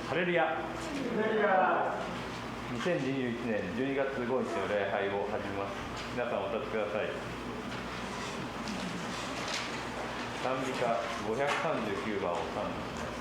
ハレルヤ。2021年12月5日の礼拝を始めます。皆さんお立ちください。賛美歌539番を賛美します。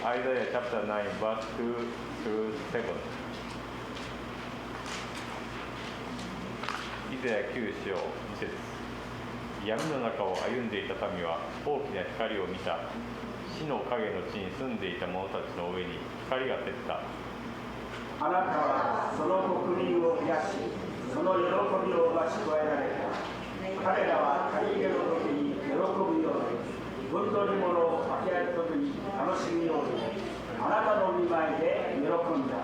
Isaiah chapter 9, verse 2 through 7. イザヤ9章2節。闇の中を歩んでいた民は大きな光を見た。死の影の地に住んでいた者たちの上に光が照った。あなたはその国民を増やし、その喜びを増し加えられた。彼らは借り入れの時に喜ぶように、分取り物を分け合う時に楽しむように、あなたの御前で喜んだ。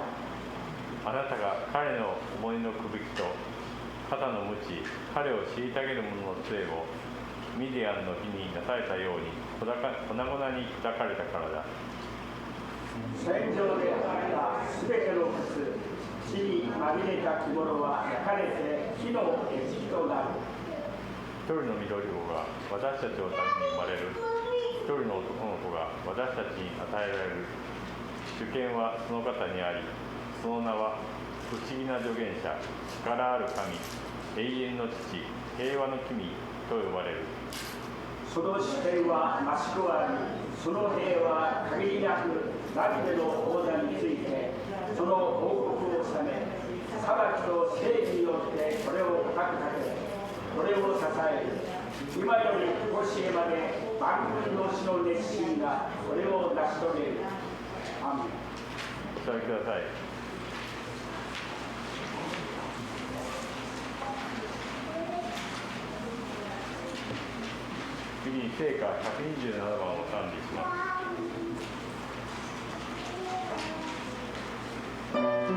あなたが彼の重荷のくびきと肩の鞭、彼を虐げる者の杖をミディアンの日になされたように粉々に砕かれたからだ。戦場であったすべての靴、地にまみれた着物は焼かれて火の餌食となる。一人の緑子が私たちのために生まれる。一人の男の子が私たちに与えられる。主権はその方にあり、その名は不思議な助言者、力ある神、永遠の父、平和の君と呼ばれる。その主権は増し加わり、その平和は限りなくダビデの王座について、その王国を治め、裁きと正義によってこれを高く立て、これを支える。今より甲子園まで万軍の死の熱心がこれを成し遂げる。アーメン。お座りください。次に聖歌127番を賛美します。Yeah.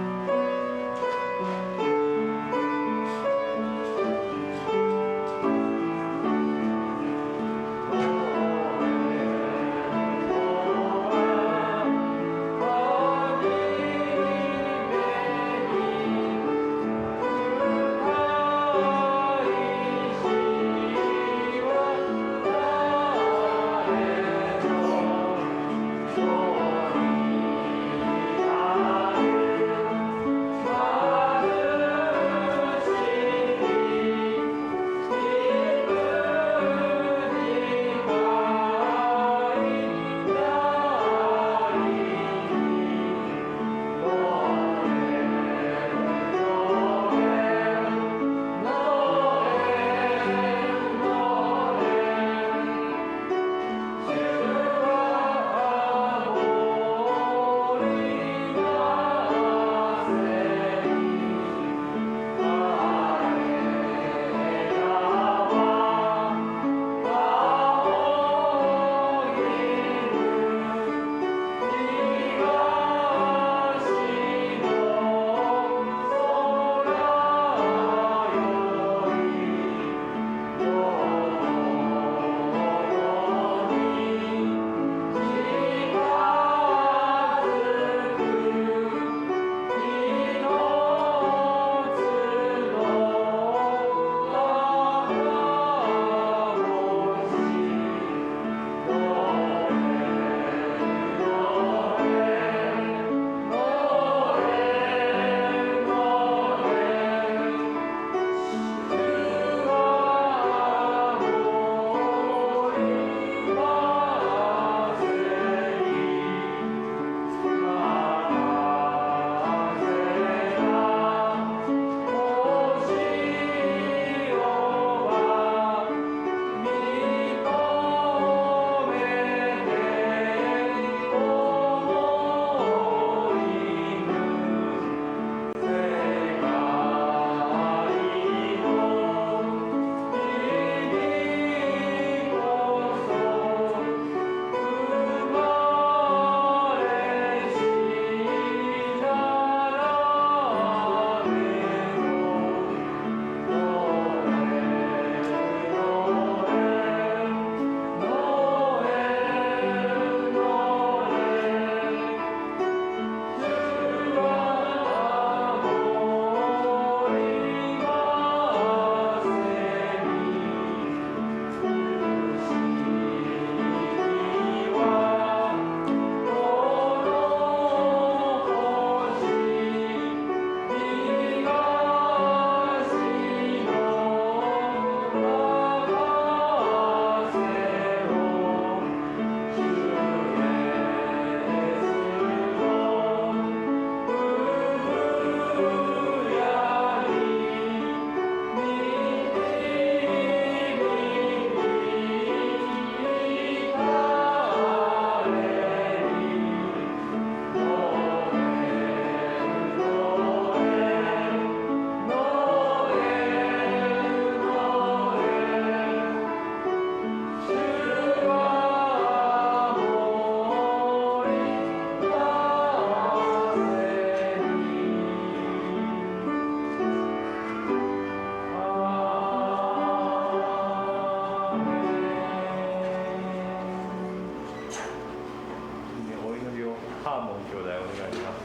ハーモン兄弟お願いします。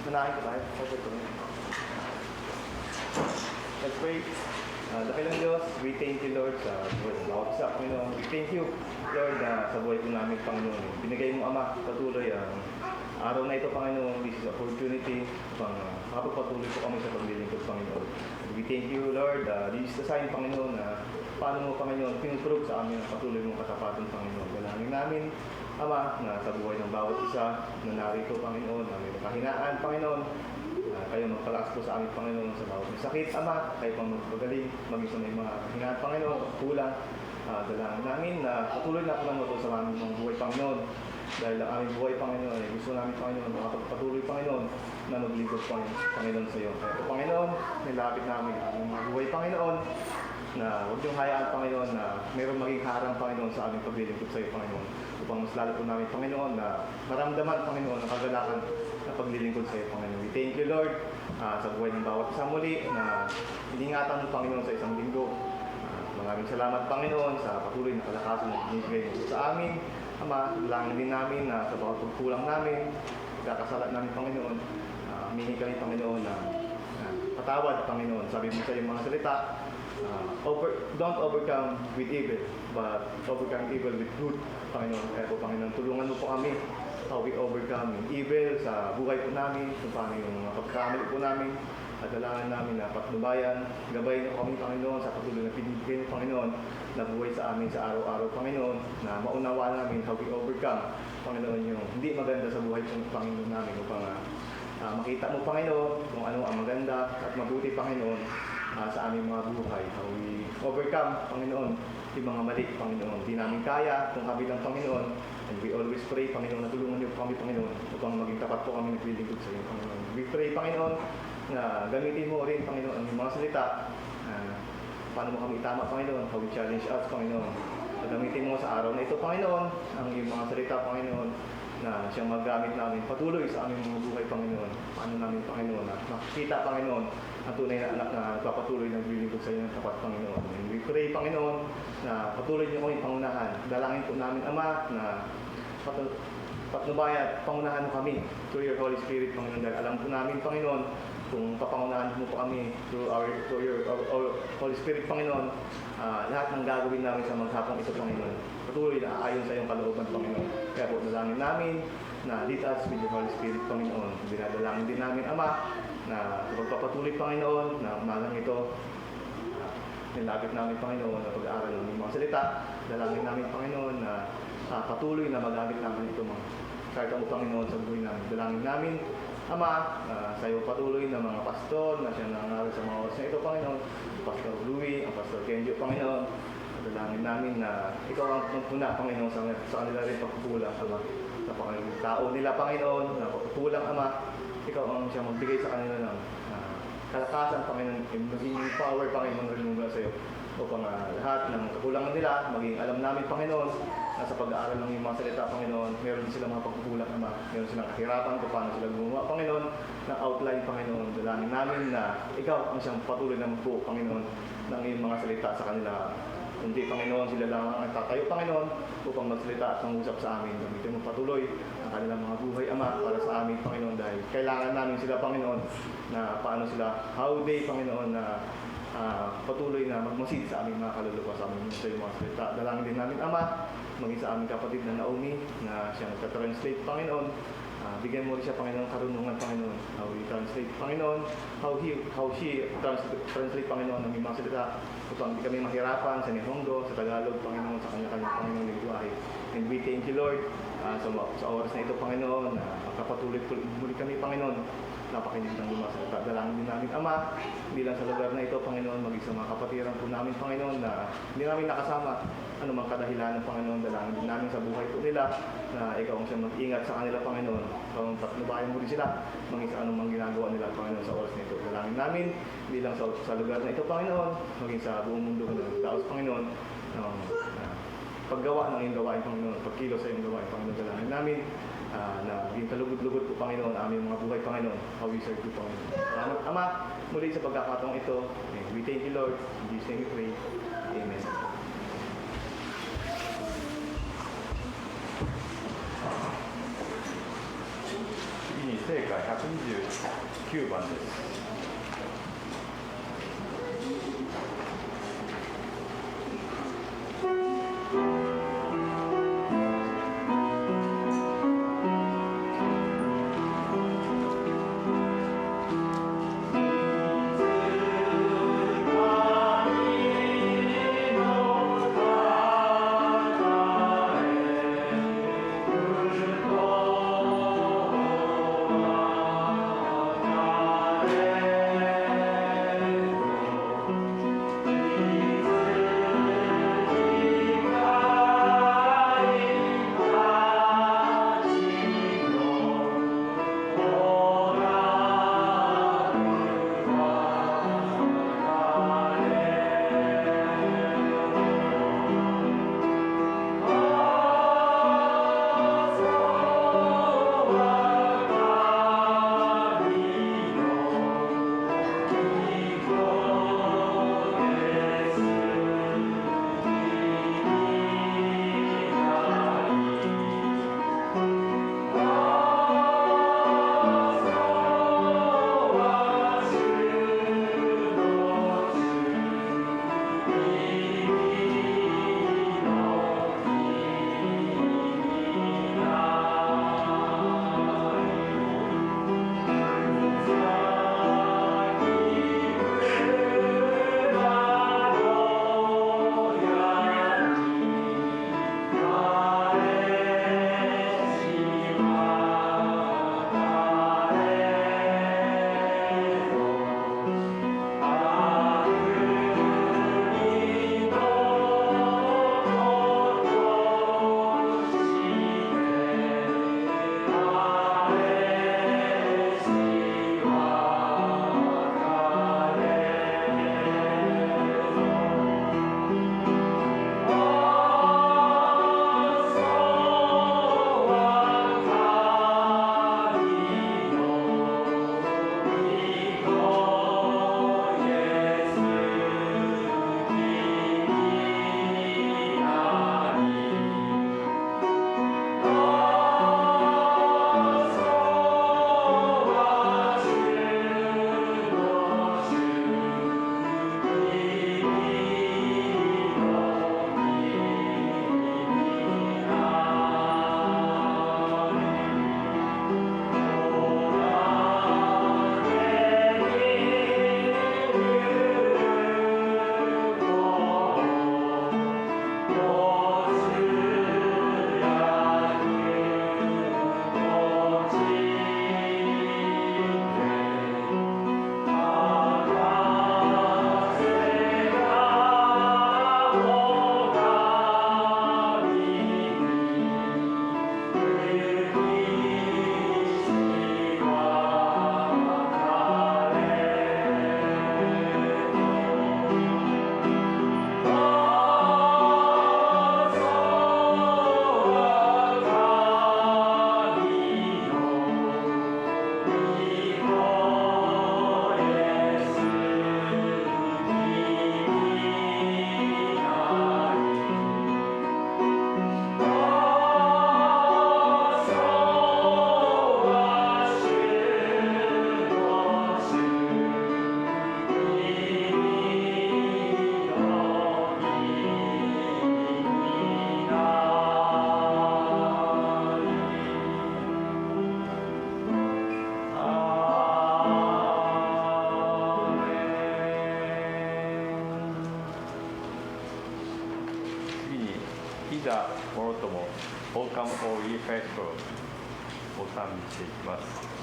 Manahin ko tayo. Let's pray. Dakilang Diyos, we thank you, Lord, sa buhay ng bawat isa, Panginoon. We thank you, Lord, sa buhay po namin, Panginoon. Binigay mo, Ama, patuloy ang araw na ito, Panginoon. This is opportunity upang makapagpatuloy po kami sa paglilingkod, Panginoon. We thank you, Lord. This is the sign, Panginoon, na paano mo, Panginoon, pinuprove sa amin ang patuloy mong katapatan, Panginoon. Dalangin namin, Ama, na sa buhay ng bawat isa na narito, Panginoon, na may kahinaan, Panginoon, kayo magpalakas po sa aming Panginoon sa bawat may sakit, Ama, kayo pang magpagaling, maging sa may mga kahinaan, Panginoon, kulang. Dalangin namin na patuloy na po mo sa aming mga buhay, Panginoon. Dahil ang aming buhay, Panginoon, ay gusto namin, Panginoon, makapagpatuloy, Panginoon, na maglingkod, Panginoon, sa iyo. Kaya po, Panginoon, nilapit namin ang aming mga buhay, Panginoon, na huwag niyong hayaan, Panginoon, na mayroong maging harang, Panginoon, sa aming paglilingkod sa iyo, Panginoon. Upang mas lalo po namin, Panginoon, na maramdaman, Panginoon, ang kagalakan na paglilingkod sa iyo, Panginoon. We thank you, Lord, sa buhay ng bawat isa muli na iningatan mo, Panginoon, sa isang linggo. Maraming salamat, Panginoon, sa patuloy na kalakasan na binibigay mo sa amin. Ama, langin din namin na sa bawat pagkulang namin, kakasalat namin, Panginoon, humingi kami, Panginoon, na patawad, Panginoon. Sabi mo sa iyong mga salita, don't overcome with evil, but overcome evil with good, Panginoon. Kaya po, Panginoon, tulungan mo po kami how we overcome evil sa buhay po namin, kung paano yung mga pagkakamali po namin. At dalangin namin na patnubayan, gabay niyo kami, Panginoon, sa patuloy na pinibigay niyo, Panginoon, na buhay sa amin sa araw-araw, Panginoon, na maunawa namin how we overcome, Panginoon, yung hindi maganda sa buhay po, Panginoon namin, upang makita mo, Panginoon, kung ano ang maganda at mabuti, Panginoon, sa aming mga buhay, how we overcome, Panginoon, yung mga mali, Panginoon. Hindi namin kaya kung kami lang, Panginoon, and we always pray, Panginoon, na tulungan niyo po kami, Panginoon, upang maging tapat po kami naglilingkod sa iyo, Panginoon. We pray, Panginoon, na gamitin mo rin, Panginoon, ang mga salita, paano mo kami itama, Panginoon, how we challenge us, Panginoon. Gamitin mo sa araw na ito, Panginoon, ang iyong mga salita, Panginoon, na siyang magamit namin patuloy sa aming mga buhay, Panginoon. Paano namin, Panginoon, na makikita, Panginoon, ang tunay na anak na nagpapatuloy na naglilingkod sa iyo ng tapat, Panginoon. And we pray, Panginoon, na patuloy niyo kami pangunahan. Dalangin po namin, Ama, na patnubayan, pangunahan mo kami through your Holy Spirit, Panginoon. Dahil alam po namin, Panginoon, kung papangunahan mo po kami through your Holy Spirit, Panginoon, lahat ng gagawin namin sa maghapong ito, Panginoon, patuloy na ayon sa iyong kalooban, Panginoon. Kaya po, dalangin namin na lead us with the Holy Spirit, Panginoon. Dinadalangin din namin, Ama, na magpapatuloy, Panginoon, na umagang ito, nilapit namin, Panginoon, na pag-aaral ng mga salita. Dalangin namin, Panginoon, na patuloy na magamit namin ito, mga karta mo, Panginoon, sa buhay namin. Dalangin namin, Ama, sa iyo patuloy na mga pastor na siya nangaral sa mga oras na ito, Panginoon. Pastor Louie, ang Pastor Kenjo, Panginoon. Dalangin namin na ikaw ang magpuna, Panginoon, sa kanila rin pagkukulang, Ama. Sa tao nila, Panginoon, na pagkukulang, Ama. Ikaw ang siya magbigay sa kanila ng kalakasan, Panginoon, maging power, Panginoon, rin mula sa iyo. Upang lahat ng kakulangan nila, maging alam namin, Panginoon, na sa pag-aaral ng iyong mga salita, Panginoon, meron silang mga pagkukulang, Ama. Meron silang kahirapan kung paano sila gumawa, Panginoon, ng outline, Panginoon. Dalangin namin na ikaw ang siyang patuloy na magbuo, Panginoon, ng iyong mga salita sa kanila. Kundi, Panginoon, sila lang ang tatayo, Panginoon, upang magsalita at mangusap sa amin. Gamitin mo patuloy ang kanilang mga buhay, Ama, para sa amin, Panginoon, dahil kailangan namin sila, Panginoon, na paano sila, how they, Panginoon, na patuloy na magmasid sa aming mga kaluluwa, sa aming mga salita. Dalangin din namin, Ama, maging sa aming kapatid na Naomi, na siya nagka-translate, Panginoon. Bigyan mo rin siya, Panginoon, karunungan, Panginoon. How we translate, Panginoon. How she translate, Panginoon, ng mga salita. Upang hindi kami mahirapan sa Nihongo, sa Tagalog, Panginoon, sa kanya-kanya, Panginoon, lingwahe. And we thank you, Lord, sa oras na ito, Panginoon, makapatuloy muli kami, Panginoon, napakinig ng mga salita. Dalangin din namin, Ama, hindi lang sa lugar na ito, Panginoon, maging sa mga kapatiran po namin, Panginoon, na hindi namin nakasama anumang kadahilan ng Panginoon. Dalangin din namin sa buhay po nila, na ikaw ang siyang mag-ingat sa kanila, Panginoon. Kung patnubayan mo rin sila, maging sa anumang ginagawa nila, Panginoon, sa oras na ito. Dalangin namin, hindi lang sa lugar na ito, Panginoon, maging sa buong mundo ng taos, Panginoon, paggawa ng iyong gawain, Panginoon, pagkilos sa iyong gawain, Panginoon. Dalangin namin na maging sa lugod-lugod po, Panginoon, aming mga buhay, Panginoon. How we serve you, Panginoon. Salamat, Ama, muli sa pagkakataong ito. We thank you, Lord. In Jesus' name we pray. Amen. 次に聖歌129番です。ザ・もろとも Welcome All Ye Faithful を賛美していきます。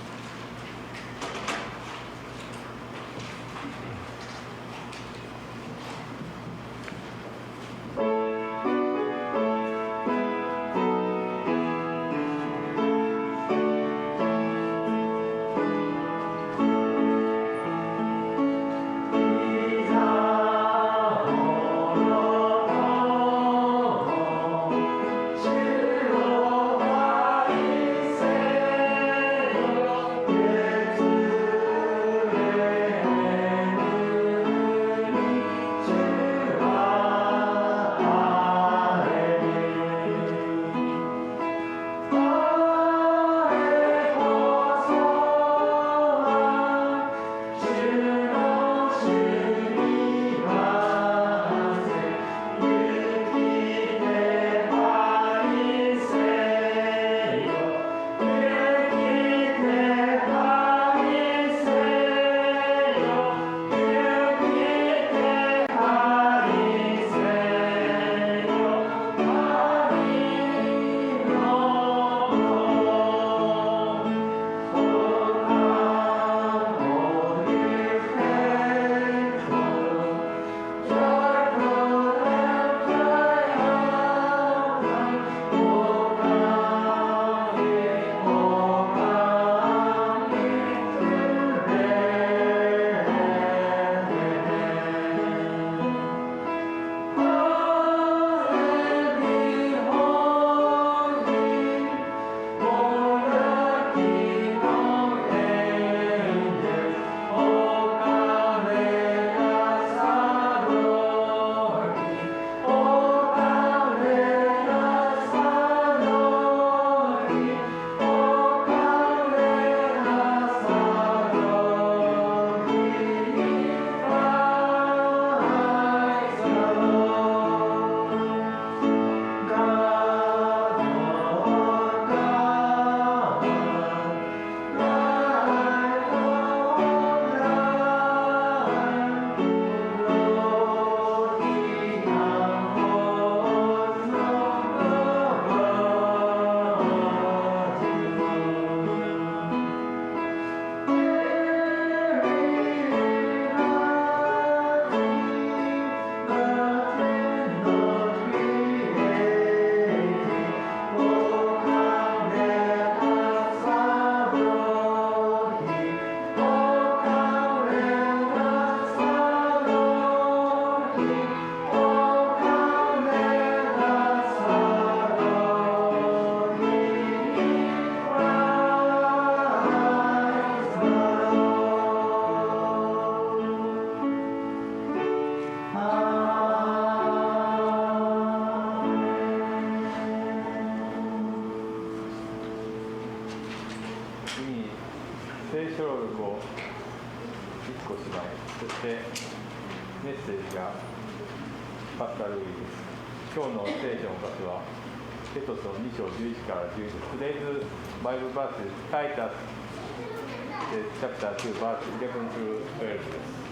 主を愛せ次に聖書録を1個しまい、そしてメッセージがパスタルーイです。今日の聖書の箇所はエトソ2章11から11。Today's Bible verse is Titus chapter 2 verse 11 through 12です。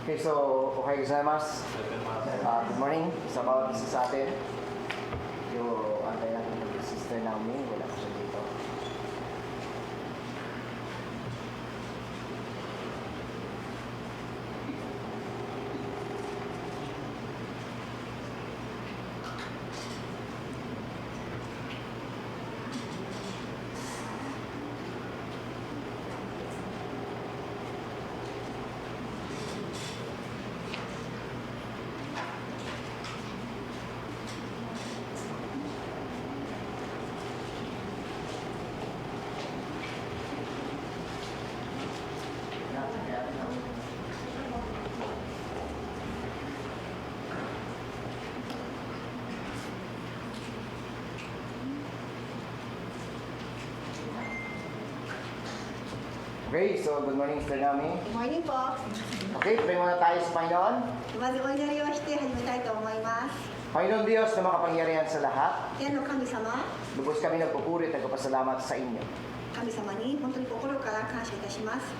Okay, so, okay gozaimasu. Good morning. Isa bawat isa sa atin. Yung antay natin ng sister namin, wala ko siya dito. Okay, so good morning, Sister Naomi. Good morning po. Okay, pray muna tayo sa Panginoon. まずお祈りをして始めたいと思います。 Panginoon Diyos na makapangyarihan sa lahat, 天の神様、 lubos kami nagpupuri at nagpapasalamat sa inyo. 神様に本当に心から感謝いたします。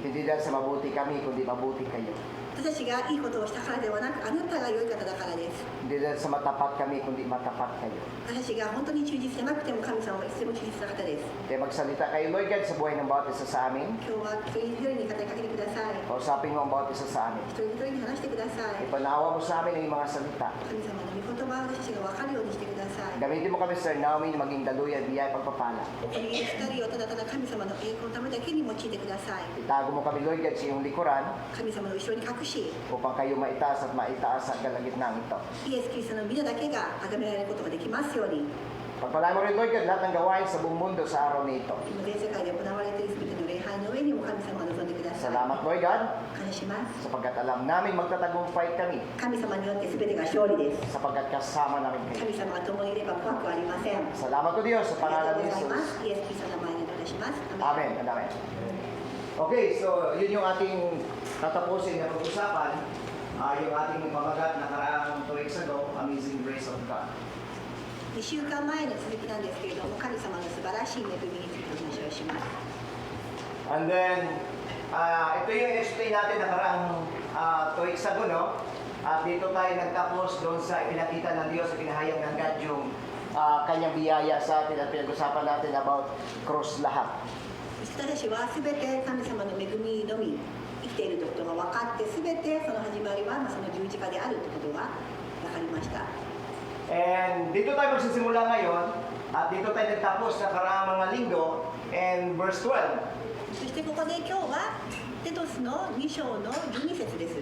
Hindi dahil sa mabuti kami, kundi mabuti kayo. 私たちがいいことをしたからではなく、あなたが良い方だからです。 Hindi dahil sa matapat kami, kundi matapat kayo. 私たちが本当に忠実じゃなくても神様はいつでも忠実な方です。 Kaya magsalita kayo, Lord God, sa buhay ng bawat isa sa amin. 今日は一人一人に語りかけてください。 Kausapin mo ang bawat isa sa amin. 一人一人に話してください。 Ipanawa mo sa amin ang iyong mga salita. 神様の御言葉を私たちが分かるようにしてください。 Gamitin mo kami, Sir Naomi, na maging daluyan, biyay, pagpapala. この二人をただただ神様の栄光のためだけに用いてください。 Itago mo kami, Lord God, sa iyong likuran 神様の後ろに隠し、 upang kayo maitaas at maitaas sa kalagitnaan ito. イエス・キリストの皆だけが崇められることができますように。 Pagpalain mo rin, Lord God, lahat ng gawain sa buong mundo sa araw na ito. 今全世界で行われている全ての礼拝の上にも神様を望んでください。 Salamat, Lord God, 感謝します。 sapagkat alam namin magtatagumpay kami 神様によって全てが勝利です。 sapagkat kasama namin kayo. 神様が共にいれば怖くはありません。あ Salamat ko Diyos sa りが pangalan とう ni ございま Jesus. す。イエス・キリストの名前でお願いします。アメン Amen. Amen. Okay, so yun yung ating tatapusin na pag-usapan. Yung ating pamagat na karaang 2 weeks ago, Amazing Grace of God. 2週間前の続きなんですけれども、神様の素晴らしい恵みについてお話をします。 And then, ito yung explain natin na karaang 2 weeks ago, no? At dito tayo nagtapos doon sa ipinakita ng Diyos, ipinahayag ng God yung kanyang biyaya sa atin at pinag-usapan natin about cross lahat. そして私は全て神様の恵みのみ生きているということが分かって、全てその始まりはその十字架であるということが分かりました。 And dito tayo magsisimula ngayon at dito tayo nagtapos sa karaang mga linggo and verse 12. そしてここで今日はテトスの2章の12節です。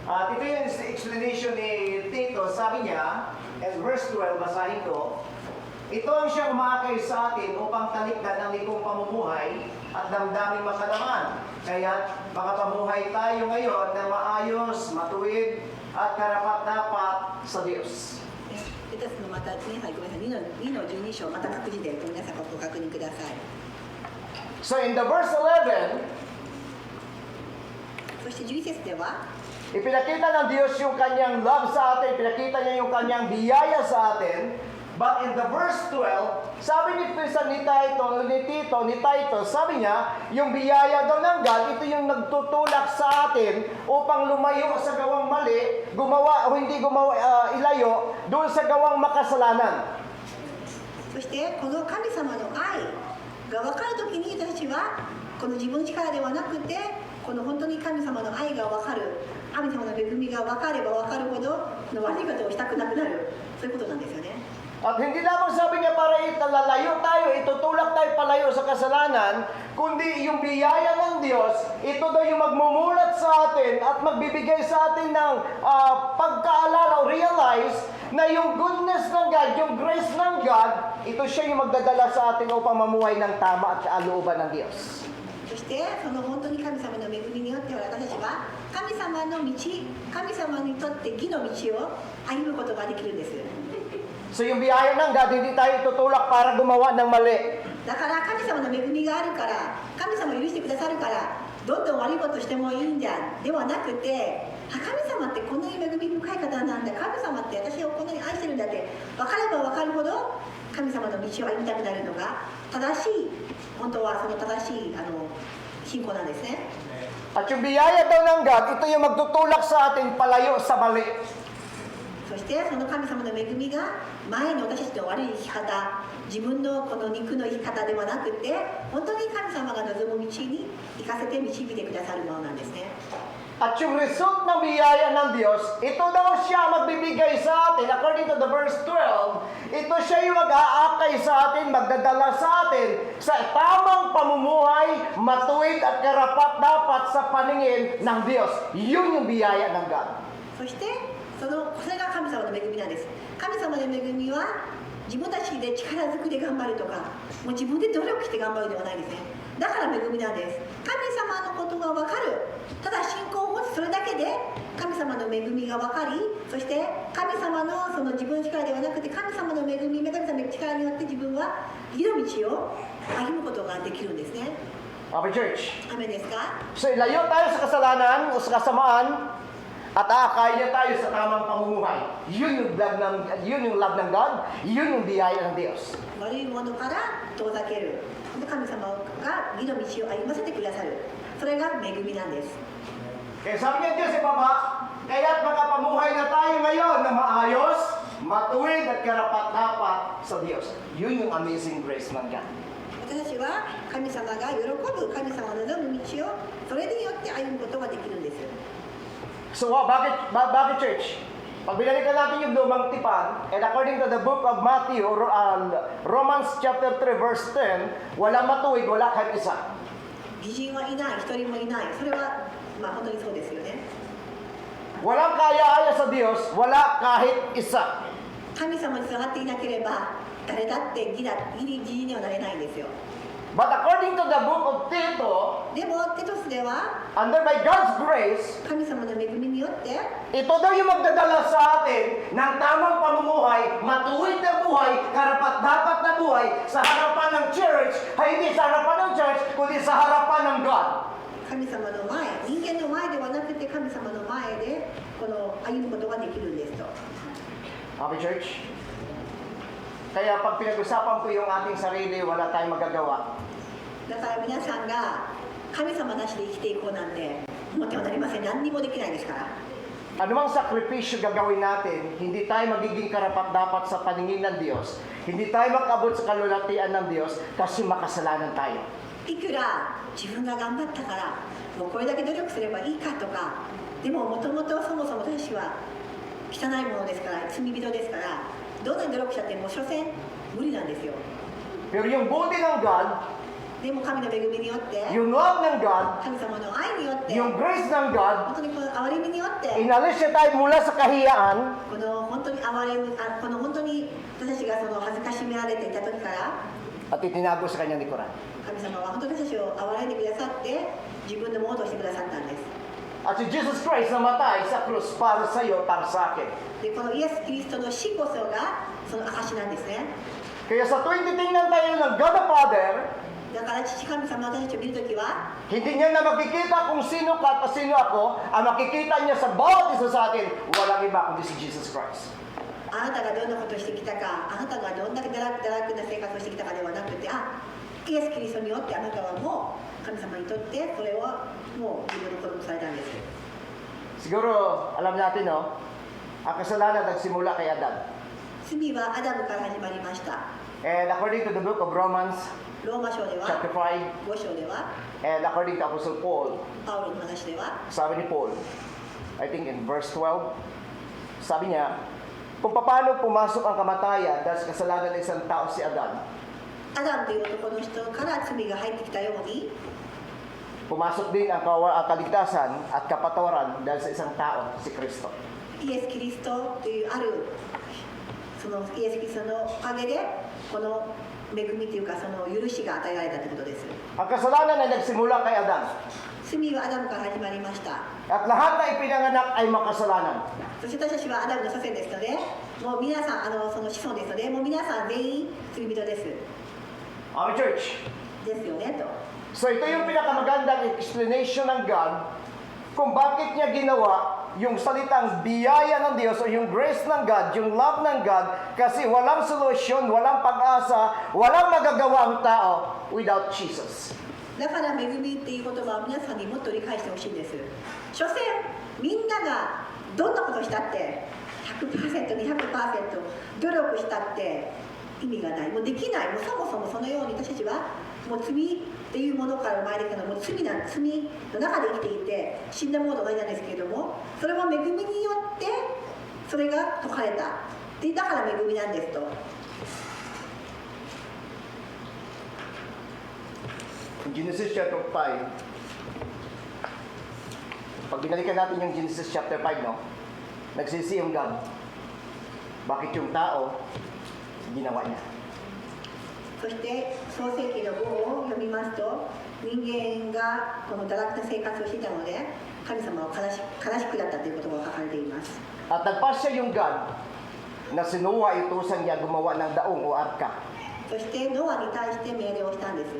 At ito yung explanation ni Tito, sabi niya, and verse 12, basahin ko, ito ang siyang umakay sa atin upang talikdan ang likong pamumuhay at damdaming makalaman. Kaya makapamuhay tayo ngayon na maayos, matuwid at karapat-dapat sa Diyos. テトスのまたね、はい、ごめんなさい、2の12章、また各自で皆さんご確認ください。 So in the verse 11, そして11節では、 ipinakita ng Diyos yung kanyang love sa atin, ipinakita niya yung kanyang biyaya sa atin. But in the verse 12, sabi ni Tito, sabi niya, yung biyaya daw ng God, ito yung nagtutulak sa atin upang lumayo sa gawang mali, gumawa o hindi gumawa, ilayo, doon sa gawang makasalanan. そしてこの神様の愛が分かるときに私たちはこの自分の力ではなくて、この本当に神様の愛が分かる、神様の恵みが分かれば分かるほどの悪いことをしたくなくなる、そういうことなんですよね。 At hindi lamang sabi niya para italalayo tayo, itutulak tayo palayo sa kasalanan, kundi yung biyaya ng Diyos, ito daw yung magmumulat sa atin at magbibigay sa atin ng pagkaalala o realize na yung goodness ng God, yung grace ng God, ito siya yung magdadala sa atin upang mamuhay ng tama at kalooban ng Diyos. そしてその本当に神様の恵みによって私たちは神様の道、神様にとって義の道を歩むことができるんです。 So yung biyaya ng God, hindi tayo itutulak para gumawa ng mali. だから神様の恵みがあるから、神様を許してくださるからどんどん悪いことしてもいいんじゃではなくて、神様ってこんなに恵み深い方なんだ、神様って私をこんなに愛してるんだって分かれば分かるほど神様の道を歩みたくなるのが正しい、本当はその正しい信仰なんですね。 At yung biyaya daw ng God, ito yung magtutulak sa atin palayo sa mali. そしてその神様の恵みが前の私たちの悪い生き方、自分のこの肉の生き方ではなくて、本当に神様が望む道に行かせて導いてくださるものなんですね。 At yung result ng biyaya ng Diyos, ito daw siya magbibigay sa atin, according to the verse 12, ito siya yung mag-aakay sa atin, magdadala sa atin sa tamang pamumuhay, matuwid at karapat-dapat sa paningin ng Diyos. Yun yung biyaya ng God. そしてそれが神様の恵みなんです。神様の恵みは自分たちで力ずくで頑張るとか、もう自分で努力して頑張るではないですね。だから恵みなんです。神様のことが分かる、ただ信仰を持つ、それだけで神様の恵みが分かり、そして神様のその自分の力ではなくて神様の恵み、神様の力によって自分は義の道を歩むことができるんですね。 Okay, church. アメンですか？ So ilayo tayo sa kasalanan o sa kasamaan at aakay niya tayo sa tamang pamumuhay. Yun yung love ng God, yun yung biyaya ng Diyos. 悪いものから遠ざける。で神様が義の道を歩ませてくださる。それが恵みなんです。 Kaya sabi niya Diyos sa baba, kaya't makapamuhay na tayo ngayon na maayos, matuwid at karapat-dapat sa Diyos. Yun yung amazing grace ng God. 私たちは神様が喜ぶ、神様の望む道をそれによって歩むことができるんです。 So bakit church? Pag binalikan natin yung lumang tipan, and according to the book of Matthew, Romans chapter 3 verse 10, walang matuwid, wala kahit isa. 義人はいない、一人もいない。それは本当にそうですよね。 Walang kaya-aya sa Diyos, wala kahit isa. 神様につながっていなければ誰だって義人にはなれないんですよ。 But according to the book of Tito, でもテトスでは under by God's grace, 神様の恵みによって ito daw yung magdadala sa atin ng tamang pamumuhay, matuwid na buhay, karapat-dapat na buhay sa harapan ng church, ay hindi sa harapan ng church, kundi sa harapan ng God. 神様の前、人間の前ではなくて神様の前でこの歩むことができるんですと。 Okay, church? Kaya pag pinag-usapan ko yung ating sarili, wala tayong magagawa. だから皆さんが神様なしで生きていこうなんて思ってはなりません。何にもできないですから。 Anumang sakripisyo gagawin natin, hindi tayo magiging karapat-dapat sa paningin ng Diyos. Hindi tayo makabot sa kalulatian ng Diyos kasi makasalanan tayo. いくら自分が頑張ったからもうこれだけ努力すればいいかとか、でももともとそもそも私は汚いものですから、罪人ですから、どんなに努力しちゃっても所詮無理なんですよ。 Pero yung buti ng God, でも神の恵みによって、 yung love ng God, 神様の愛によって、 yung grace ng God, 本当にこの憐れみによって、 inalis niya tayo mula sa kahiyaan この本当に憐れみ、この本当に私たちがその恥ずかしめられていた時から、 at itinago sa kanyang likuran. 神様は本当に私たちを憐れんでくださって自分のものとしてくださったんです。 At si Jesus Christ namatay sa krus para sa iyo, para sa akin. でこのイエス・キリストの死こそがその証なんですね。 Kaya sa tuwing titingnan tayo ng God the Father, だから父神様私たちを見るときは、 hindi niya na makikita kung sino ka at sino ako. Ang makikita niya sa bawat isa sa atin, walang iba kundi si Jesus Christ. あなたがどんなことをしてきたか、あなたがどんだけ堕落な生活をしてきたかではなくて、イエス・キリストによってあなたはもう神様にとってそれをもう自分の子供とされたんです。 Siguro, alam natin, no? Ang kasalanan nagsimula kay Adan. 罪はアダムから始まりました。 And according to the book of Romans, ローマ書では、 chapter 5, 5章では、 and according to Apostle Paul, パウロの話では、 sabi ni Paul, I think in verse 12, sabi niya, kung paano pumasok ang kamatayan dahil sa kasalanan ng isang tao si Adan, アダムという男の人から罪が入ってきたように、 pumasok din ang kaligtasan at kapatawaran dahil sa isang tao, si Kristo. イエス・キリストというあるそのイエス・キリストのおかげでこの恵みというかその許しが与えられたということです。 Ang kasalanan ay nagsimula kay Adan. 罪はアダムから始まりました。 At lahat na ipinanganak ay makasalanan. そして私たちはアダムの祖先ですので、もう皆さんその子孫ですので、もう皆さん全員罪人です。 Amen, church. ですよねと。 So ito yung pinakamagandang explanation ng God kung bakit niya ginawa yung salitang biyaya ng Diyos o yung grace ng God, yung love ng God, kasi walang solusyon, walang pag-asa, walang magagawa ang tao without Jesus. だから恵みっていう言葉を皆さんにもっと理解してほしいんです。所詮みんながどんなことをしたって 100%200% 努力したって意味がない、もうできない、もうそもそもそのように私たちはもう罪っていうものから生まれてきたのはもう罪の中で生きていて死んだものがいなんですけれども、それは恵みによってそれが解かれたで、だから恵みなんですと。 In Genesis chapter 5, pag binalikan natin yung Genesis chapter 5, no? Nagsisi yung God. Bakit yung tao ginawa niya? そして創世記の5を読みますと、人間がこの堕落な生活をしていたので神様は悲しくだったということが書かれています。 At nagpasya yung God na si Noah itusan niya gumawa ng daong o arka. そしてノアに対して命令をしたんです。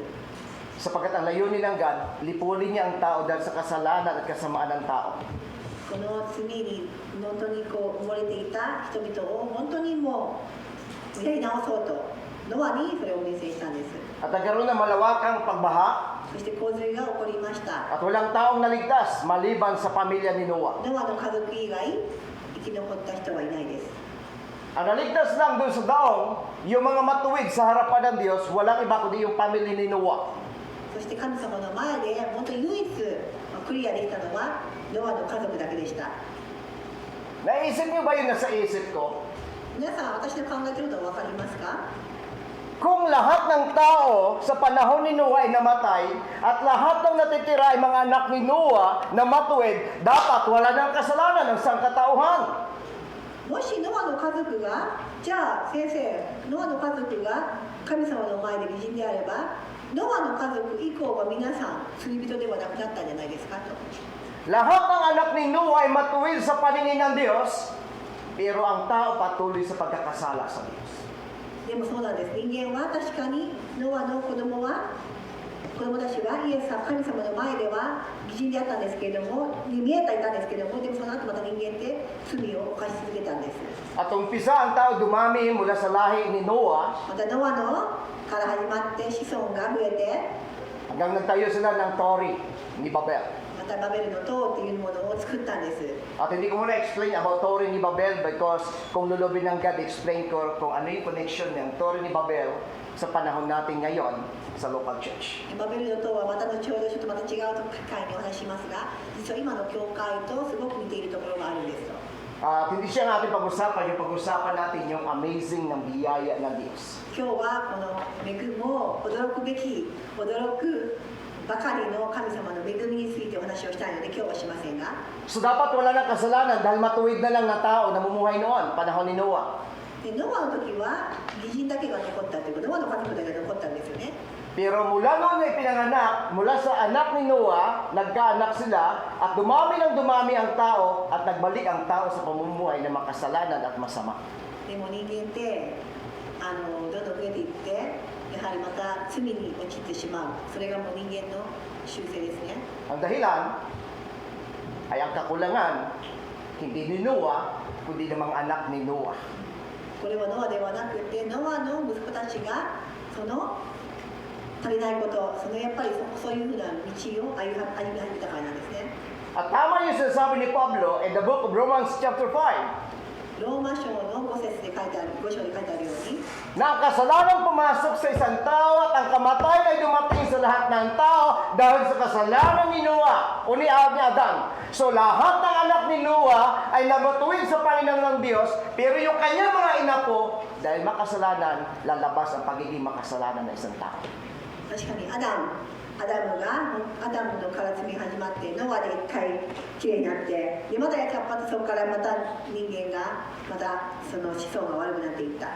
Sapagkat ang layunin ng God, lipunin niya ang tao dahil sa kasalanan at kasamaan ng tao. この罪に本当にこう埋もれていた人々を本当にもうやり直そうとノアにそれを命令したんです。 At nagkaroon ng malawakang pagbaha そして洪水が起こりました。 at walang taong naligtas maliban sa pamilya ni Noah. ノアの家族以外生き残った人はいないです。 Ang naligtas lang doon sa daong, yung mga matuwid sa harapan ng Diyos, walang iba kundi yung pamilya ni Noah. そして神様の前で本当に唯一クリアできたのはノアの家族だけでした。 Naisip niyo ba yun nasa isip ko? 皆さん私の考えてること分かりますか？ Kung lahat ng tao sa panahon ni Noah ay namatay at lahat ng natitira ay mga anak ni Noah na matuwid, dapat wala ng kasalanan ng sangkatauhan. もしノアの家族が、じゃあ先生、ノアの家族が神様の前で美人であれば、ノアの家族以降は皆さん罪人ではなくなったんじゃないですかと。 Lahat ng anak ni Noah ay matuwid sa paningin ng Diyos, pero ang tao patuloy sa pagkakasala sa Diyos. でもそうなんです。人間は確かにノアの子供たちはイエス様神様の前では義人であったんですけれども、に見えていたんですけれども、でもその後また人間って罪を犯し続けたんです。 At umpisa ang tao dumami mula sa lahi ni Noah またノアのから始まって子孫が増えて、 hanggang nagtayo sila ng Tori ni Babel. ままたバベルの塔っていうものを作ったんです。 At hindi ko muna explain about Torre ni Babel because kung lulubin ng God, explain ko kung ano yung connection ng Torre ni Babel sa panahon natin ngayon sa local church. バベルの塔はまた後ほどちょっとまた違う機会にお話ししますが、実は今の教会とすごく似ているところがあるんですと。 At hindi siya ang ating pag-usapan, yung pag-usapan natin yung amazing ng biyaya ng Diyos. 今日はこの恵も驚くべき驚くばかりの神様の恵みについてお話をしたいので今日はしませんが、 So dapat wala ng kasalanan dahil matuwid na lang na tao na namumuhay noon, panahon ni Noah. でノアの時は義人だけが残ったということ、ノアの家族だけが残ったんですよね。 Pero mula noon ay pinanganak, mula sa anak ni Noah, nagkaanak sila at dumami ng dumami ang tao at nagbalik ang tao sa pamumuhay na makasalanan at masama. でも人間ってどんどん増えていってやはりまた罪に陥ってしまう、それがもう人間の習性ですね。 Ang dahilan ay ang kakulangan, hindi ni Noah, kundi ng mga anak ni Noah. これはノアではなくてノアの息子たちがその足りないこと、そのやっぱりそういうふうな道を歩み始めたからなんですね。 At tama yung sinasabi ni Pablo in the book of Romans chapter 5, ローマ書の5節で書いてある、5章に書いてあるように、 na ang kasalanan pumasok sa isang tao at ang kamatayan ay dumating sa lahat ng tao dahil sa kasalanan ni Noah o ni Adan. So lahat ng anak ni Noah ay nabatuin sa Panginoon ng Diyos, pero yung kanyang mga inapo, dahil makasalanan, lalabas ang pagiging makasalanan ng isang tao. 確かにアダムのから罪が始まってノアで一回きれいになって、でまたやっぱそこからまた人間がまたその思想が悪くなっていった。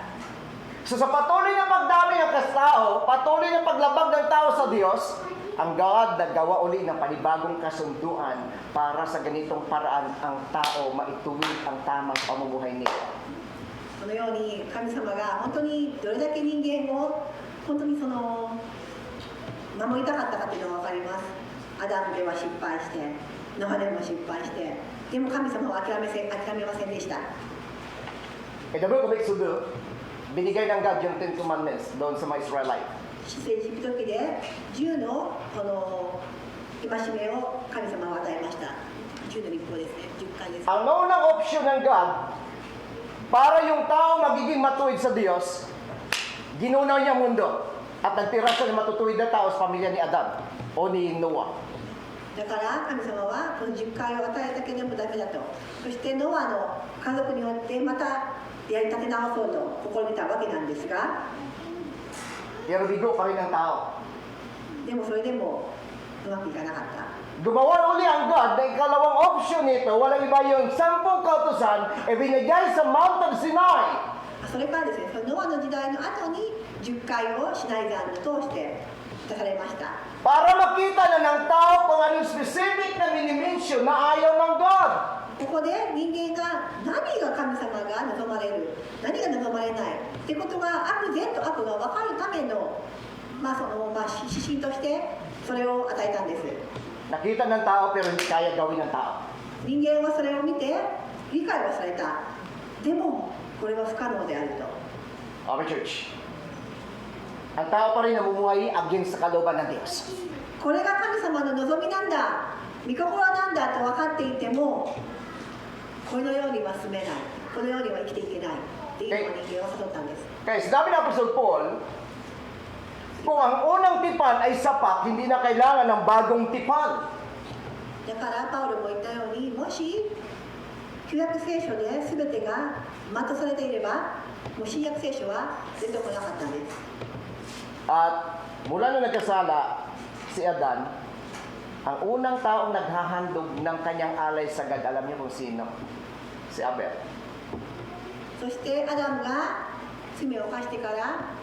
So sa patuloy na pagdami ng tao, patuloy na paglabag ng tao sa Diyos, ang God naggawa uli ng panibagong kasunduan para sa ganitong paraan ang tao maituwid ang tamang pamumuhay nito. このように神様が本当にどれだけ人間を本当に守りたかったかというのが分かります。アダムでは失敗して、ノアでも失敗して、でも神様は諦めませんでした。 In the book of Exodus, binigay ng God yung 10 Commandments doon sa mga Israelite. 出エジプト記で10のこの戒めを神様は与えました。10の立法ですね、10回です。 Ang naunang option ng God, para yung tao magiging matuwid sa Diyos, ginunaw niya ang mundo at nagtira siya ng matutuwid na tao sa pamilya ni Adam o ni Noah. だから神様はこの10回を与えたけれどもダメだと、そしてノアの家族によってまたやり立て直そうと試みたわけなんですが、 Pero bigo pa rin ang tao. でもそれでもうまくいかなかった。 Gumawa uli ang God na ikalawang option nito, walang iba yung 10 kautusan, binigay sa Mount of Sinai. それからですね、そのノアの時代の後に10回をシナイ山を通して出されました。 Para makita na ng tao kung anong specific na minimension na ayaw ng God. ここで人間が何が神様が望まれる、何が望まれないってことが悪善と悪が分かるための、指針としてそれを与えたんです。 Nakita ng tao pero hindi kaya gawin ng tao. 人間はそれを見て理解はされた。でもこれは不可能であると。 Our church. Ang tao pa rin namumuhay against sa kalooban ng Diyos. これが神様の望みなんだ、御心なんだと分かっていても、このようには住めない、このようには生きていけないっていうのを人間は悟ったんです。 Kaya sinabi ng Apostol Paul, kung ang unang tipan ay sapat, hindi na kailangan ng bagong tipan. だからパウロも言ったように、もし旧約聖書で全てが全うされていれば、もう新約聖書は出てこなかったんです。 At mula nung nagkasala si Adan, ang unang taong naghahandog ng kanyang alay sa God, alam niyo kung sino? Si Abel. そしてアダムが罪を犯してから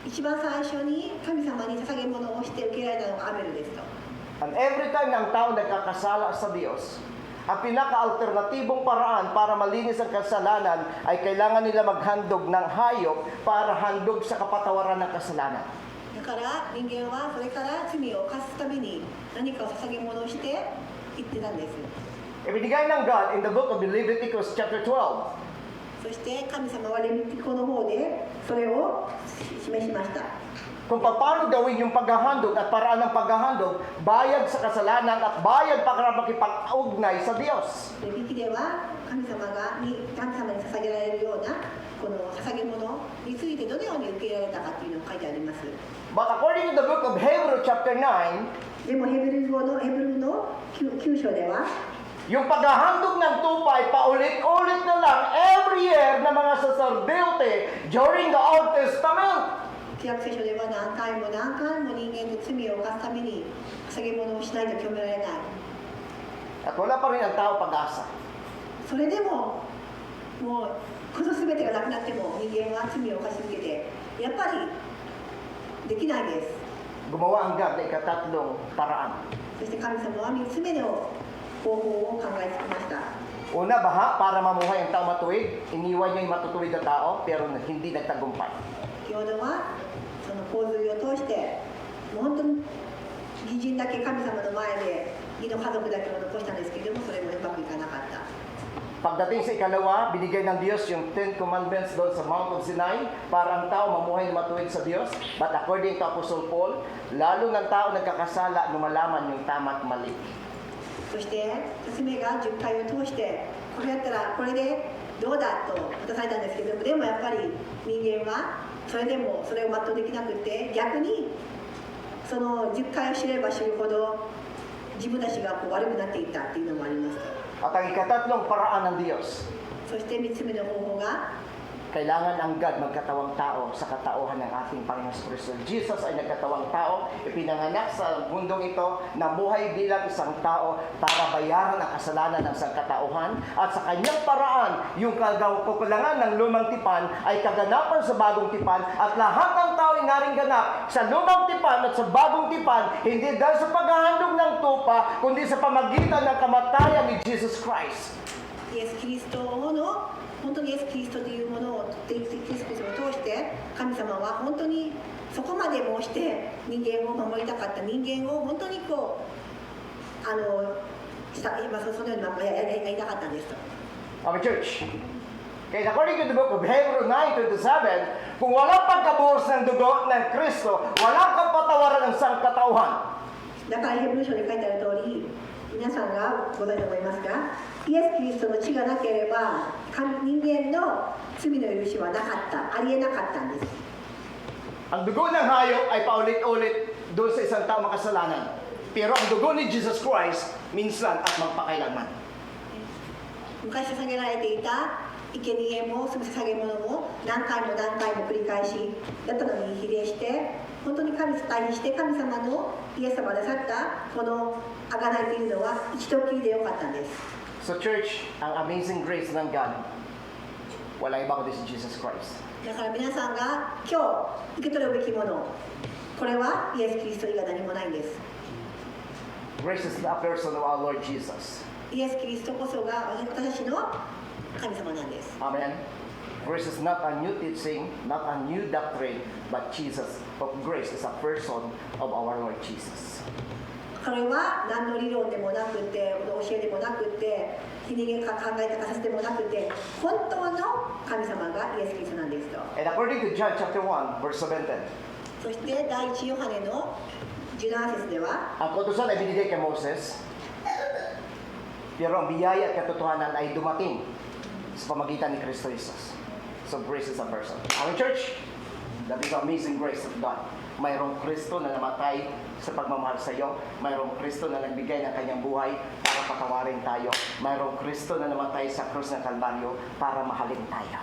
一番最初に神様に捧げ物をして受けられたのがアベルですと。 And every time na ang tao nagkakasala sa Diyos, ang pinaka-alternatibong paraan para malinis ang kasalanan ay kailangan nila maghandog ng hayop para handog sa kapatawaran ng kasalanan. だから人間はそれから罪を犯すために何かを捧げ物をして言ってたんです。 Ibinigay ng God in the book of Leviticus chapter 12. そして神様はレビティコの方でそれを示しました。kung paano gawin yung paghahandog at paraan ng paghahandog, bayad sa kasalanan at bayad para makipag-ugnay sa Diyos. で力では神様に捧げられるようなこの捧げ物についてどのように受け入れられたかっていうのが書いてあります。 But according to the book of Hebrews chapter 9, でもヘブルの 9章では yung paghahandog ng tupa ay paulit-ulit na lang every year ng mga sacerdote during the Old Testament. 旧約聖書では何回も何回も人間の罪を犯すために捧げ物をしないと清められない。 At wala pa rin ang tao pag-asa. それでももうこの全てがなくなっても人間は罪を犯し続けてやっぱりできないです。 Gumawa ang God ng ikatatlong paraan. そして神様は3つ目の方法を考えつきました。 Una, baha, para mamuhay ang tao matuwid. Iniwan niya yung matutuwid na tao, pero hindi nagtagumpay. 先ほどはその洪水を通してもう本当に義人だけ神様の前で義の家族だけを残したんですけれどもそれもうまくいかなかった。 Pagdating sa ikalawa, binigay ng Diyos yung 10 commandments doon sa Mount of Sinai para ang tao mamuhay na matuwid sa Diyos. But according to Apostle Paul, lalo ng tao nagkakasala nung malaman yung tama at mali. そして娘が10回を通してこれやったらこれでどうだと渡されたんですけどもでもやっぱり人間はそれでもそれを全うできなくて逆にその10回を知れば知るほど自分たちがこう悪くなっていったっていうのもあります。 At ang ikatatlong paraan ng Diyos, そして3つ目の方法が kailangan ang God magkatawang tao sa katauhan ng ating Panginoon Kristo. Jesus ay nagkatawang tao, ipinanganak sa mundong ito, namuhay bilang isang tao para bayaran ang kasalanan ng sangkatauhan. At sa kanyang paraan, yung kakulangan ng lumang tipan ay kaganapan sa bagong tipan. At lahat ng tao ay naring ganap sa lumang tipan at sa bagong tipan, hindi dahil sa paghahandog ng tupa, kundi sa pamagitan ng kamatayan ni Jesus Christ. イエス・キリストの本当にイエス・キリストというものをキリストを通して神様は本当にそこまでもして人間を守りたかった人間を本当にこうそのようにやりたかったんですと。 Okay, church. Kaya according to the book of Hebrews 9:27, kung wala pagkabuhos ng dugo ng Kristo, wala kang patawaran ng sangkatauhan. だからヘブル書に書いてある通り皆さんがご存知と思いますがイエス・キリストの血がなければ人間の罪の許しはなかったありえなかったんです。 Ang dugo ng hayop ay paulit-ulit doon sa isang tao makasalanan. Pero ang dugo ni Jesus Christ, minsan at magpakailanman. 昔捧げられていた生贄も捧げ物も何回も何回も繰り返しやったのに比例して本当に対比して神様のイエス様がなさったこの贖いというのは一度きりでよかったんです。 So church, ang amazing grace ng God, wala iba kundi si Jesus Christ. だから皆さんが今日受け取るべきものこれはイエス・キリスト以外何もないんです。 Grace is the person of our Lord Jesus. イエス・キリストこそが私たちの神様なんです。 Amen. Grace is not a new teaching, not a new doctrine, but Jesus of grace is a person of our Lord Jesus. これは何の理論でもなくて教えでもなくて人間が考えた形でもなくて本当の神様がイエス・キリストなんですと。 And according to John chapter 1, verse 17, そして第一ヨハネの17節では ang kautusan ay binigay kay Moses, pero ang biyaya at katotohanan ay dumating sa pamagitan ni Kristo Jesus. So grace is a person. Our church, that is amazing grace of God. Mayroong Kristo na namatay sa pagmamahal sa iyo. Mayroong Kristo na nagbigay ng kanyang buhay para patawarin tayo. Mayroong Kristo na namatay sa krus ng Kalbaryo para mahalin tayo.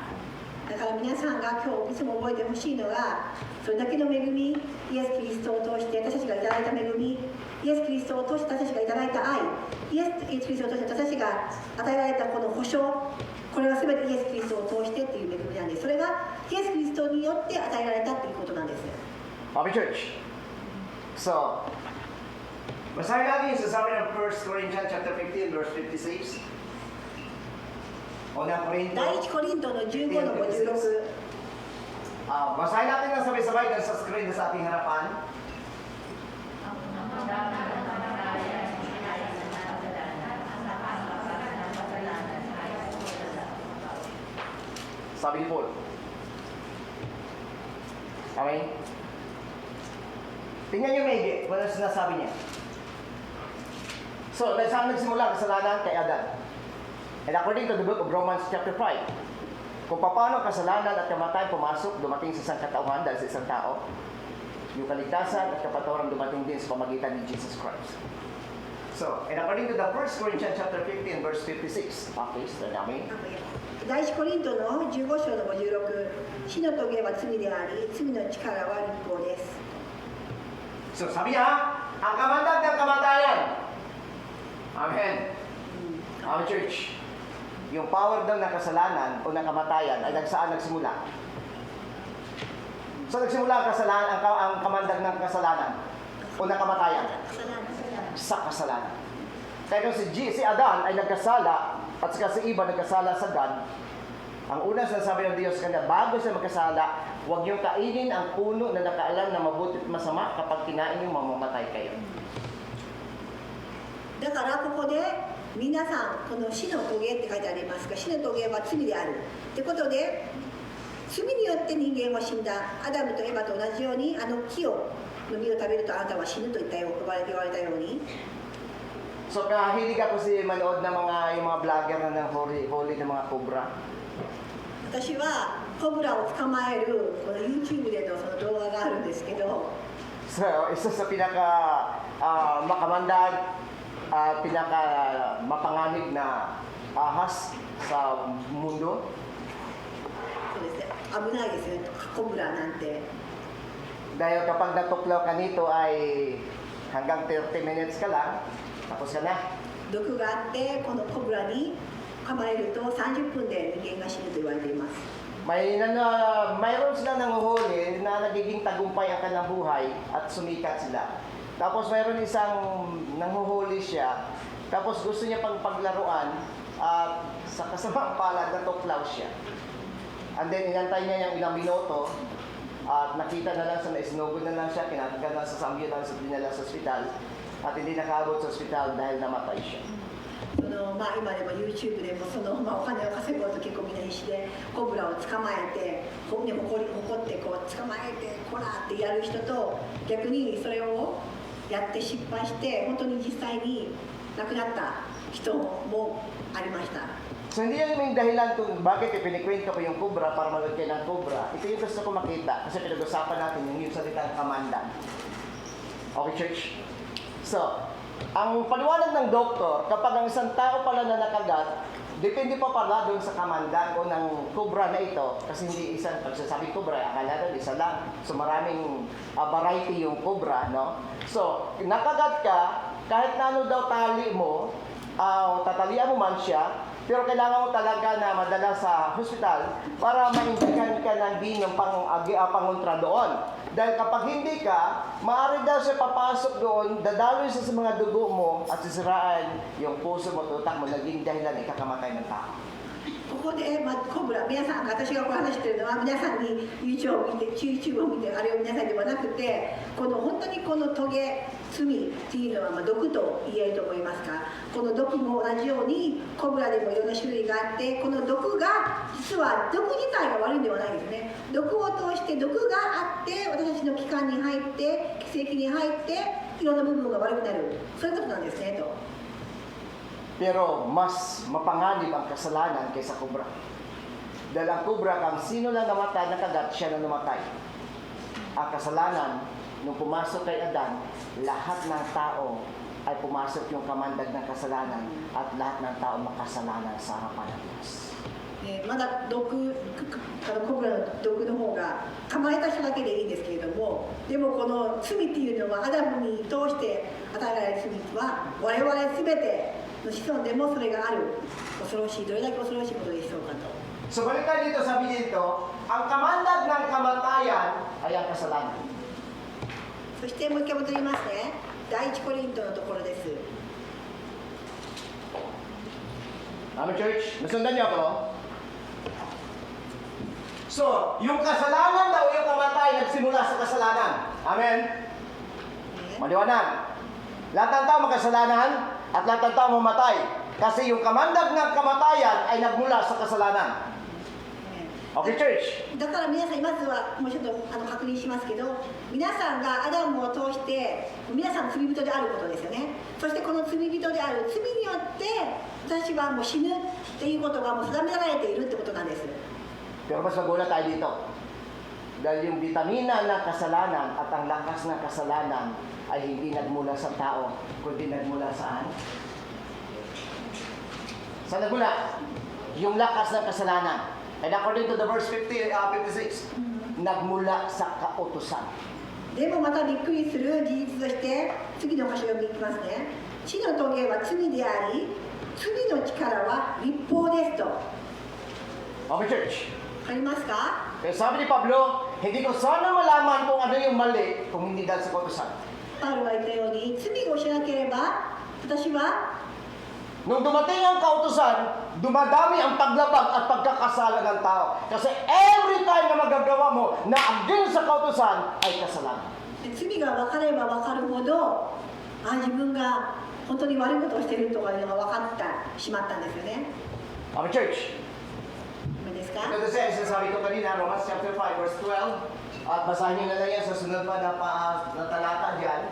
だから皆さんが今日いつも覚えてほしいのがそれだけの恵みイエス・キリストを通して私たちがいただいた恵みイエス・キリストを通して私たちがいただいた愛イエス・キリストを通して私たちが与えられたこの保証これは全てイエス・キリストを通してっていう恵みなんです。それがイエス・キリストによって与えられたっていうことなんです。 Happy Church. So, basahin natin sa sabi ng 1 Corinthians chapter 15 verse 56. Unang Korinto. 第一コリントの15の56 Basahin natin ng sabay-sabay dahil sa screen na sa ating harapan. Sabi ni Paul. Okay? Tingnan niyo maigi kung ano sinasabi niya. So, saan nagsimula ang kasalanan? Kay Adan. And according to the book of Romans chapter 5, kung paano kasalanan at kamatayan pumasok, dumating sa isang katauhan dahil sa isang tao, yung kaligtasan at kapatawaran dumating din sa pamagitan ni Jesus Christ. So, and according to the 1 Corinthians chapter 15 verse 56, okay, so namin. 第一コリントの15章の56、死の棘は罪であり、罪の力は立法です。 So, sabi niya, ang kamandag ng kamatayan. Amen. Our church, yung power daw ng kasalanan o ng kamatayan ay saan nagsimula? So, nagsimula ang kasalanan, ang kamandag ng kasalanan o ng kamatayan? Sa kasalanan. Kaya nung si Adan ay nagkasala at saka si Eva nagkasala sa God, ang unang sinasabi ng Diyos kanya, bago siya magkasala, huwag niyong kainin ang puno na nakaalam na mabuti at masama, kapag kinain niyo, mamamatay kayo. だからここで皆さんこの死の棘って書いてありますが、死の棘は罪であるってことで、罪によって人間は死んだ。アダムとエバと同じように、あの木の実を食べるとあなたは死ぬと言ったよ、言われたように。 So, kahilig ako manood ng yung mga vlogger na ng holy ng mga cobra. 私はコブラを捕まえるこの YouTube でのその動画があるんですけど、 So, isa sa pinaka makamandag, pinaka mapanganib na ahas sa mundo. そうですね、危ないですよね、コブラなんて。 Dahil kapag natuklaw ka nito ay hanggang 30 minutes ka lang, tapos ka na. 毒があってこのコブラに噛まれると30分で人間が死ぬと言われています。 Mayroon sila nanguhuli na nagiging tagumpay ang kanilang buhay at sumikat sila. Tapos mayroon isang nanguhuli siya, tapos gusto niya pang paglaruan at sa kasamang palad natuklaw siya. And then inantay niya yung ilang minuto at nakita na lang sa naisnugod na lang siya, kinatagkan na sa ambulance at dinala sa ospital at hindi nakaabot sa ospital dahil namatay siya. そのまあ、今でも YouTube でもその、まあ、お金を稼ごうと結構みんな必死でコブラを捕まえて誇ってこう捕まえてこらってやる人と逆にそれをやって失敗して本当に実際に亡くなった人もありました。 So hindi yan yung dahilan kung bakit ipinikwento ko yung cobra para manood kayo ng cobra. Ito yung gusto ko makita kasi pinag-usapan natin yung salitang kamandan. Okay, church? So, ang paliwanag ng doktor, kapag ang isang tao pala na nakagat, depende pa pala doon sa kamandan o ng cobra na ito. Kasi hindi isang pagsasabi cobra, akala doon isa lang. So maraming variety yung cobra, no? So, nakagat ka, kahit na ano daw tali mo, tatalian mo man siya, pero kailangan mo talaga na madala sa hospital para maindikan ka ng binyong pangontra doon. Dahil kapag hindi ka, maaari daw siya papasok doon, dadaloy siya sa mga dugo mo at sisiraan yung puso mo, tutak mo, naging dahilan ikakamatay ng tao. ここで、まあ、コブラ皆さん私がこう話してるのは皆さんに YouTube を見てあれを皆さんではなくてこの本当にこのトゲ罪っていうのはまあ毒と言えると思いますがこの毒も同じようにコブラでもいろんな種類があってこの毒が実は毒自体が悪いんではないですね。毒を通して毒があって私たちの器官に入って血液に入っていろんな部分が悪くなるそういうことなんですねと。 Pero mas mapanganib ang kasalanan kaysa cobra. Dahil ang cobra, kung sino lang namatay, nakagat, siya na namatay. Ang kasalanan, nung pumasok kay Adan, lahat ng tao ay pumasok yung kamandag ng kasalanan at lahat ng tao makasalanan sa harapan ng Diyos. まだコブラの毒の方が構えた人だけでいいんですけれどもでもこの罪っていうのはアダムに通して与えられる罪は我々全ての子孫でもそれがある恐ろしいどれだけ恐ろしいことでしょうかと。 So balik tayo dito, sabi dito, ang kamandag ng kamatayan ay ang kasalanan. そしてもう一回戻りますね。第一コリントのところです。 Amen, church? Nasundan niyo ako? So, yung kasalanan daw, yung kamatay, nagsimula sa kasalanan. Amen? Maliwanag. Lahat ng tao makasalanan at lahat ng tao mamatay. Kasi yung kamandag ng kamatayan ay nagmula sa kasalanan. Okay, church. だから皆さん、まずはもうちょっと確認しますけど、皆さんがアダムを通して皆さん罪人であることですよね。そしてこの罪人である罪によって私はもう死ぬっていうことがもう定められているってことなんです。 Pero mas magulat tayo dito. Dahil yung bitamina ng kasalanan at ang lakas ng kasalanan ay hindi nagmula sa tao, kundi nagmula saan? Saan nagmula? Yung lakas ng kasalanan. And according to the verse 56, nagmula sa kautusan. でもまたびっくりする事実として次の箇所を読みますね。死の棘は罪であり、罪の力は律法ですと。 Okay, church. わかりますか？ Kaya sabi ni Pablo, hindi ko sana malaman kung ano yung mali kung hindi dahil sa kautusan. パウロが言ったように、罪をしなければ私は Nung dumating ang kautusan, dumadami ang paglabag at pagkakasala ng tao. Kasi every time na magagawa mo na agin sa kautusan ay kasalanan. 罪が分かれば分かるほど、自分が本当に悪いことをしているとかいうのが分かってしまったんですよね。 Okay, church. いいですか？ Ito kasi, sinasabi ko kanina, Romans chapter 5, verse 12. At basahin nyo na lang yan sa sunod pa na talata dyan.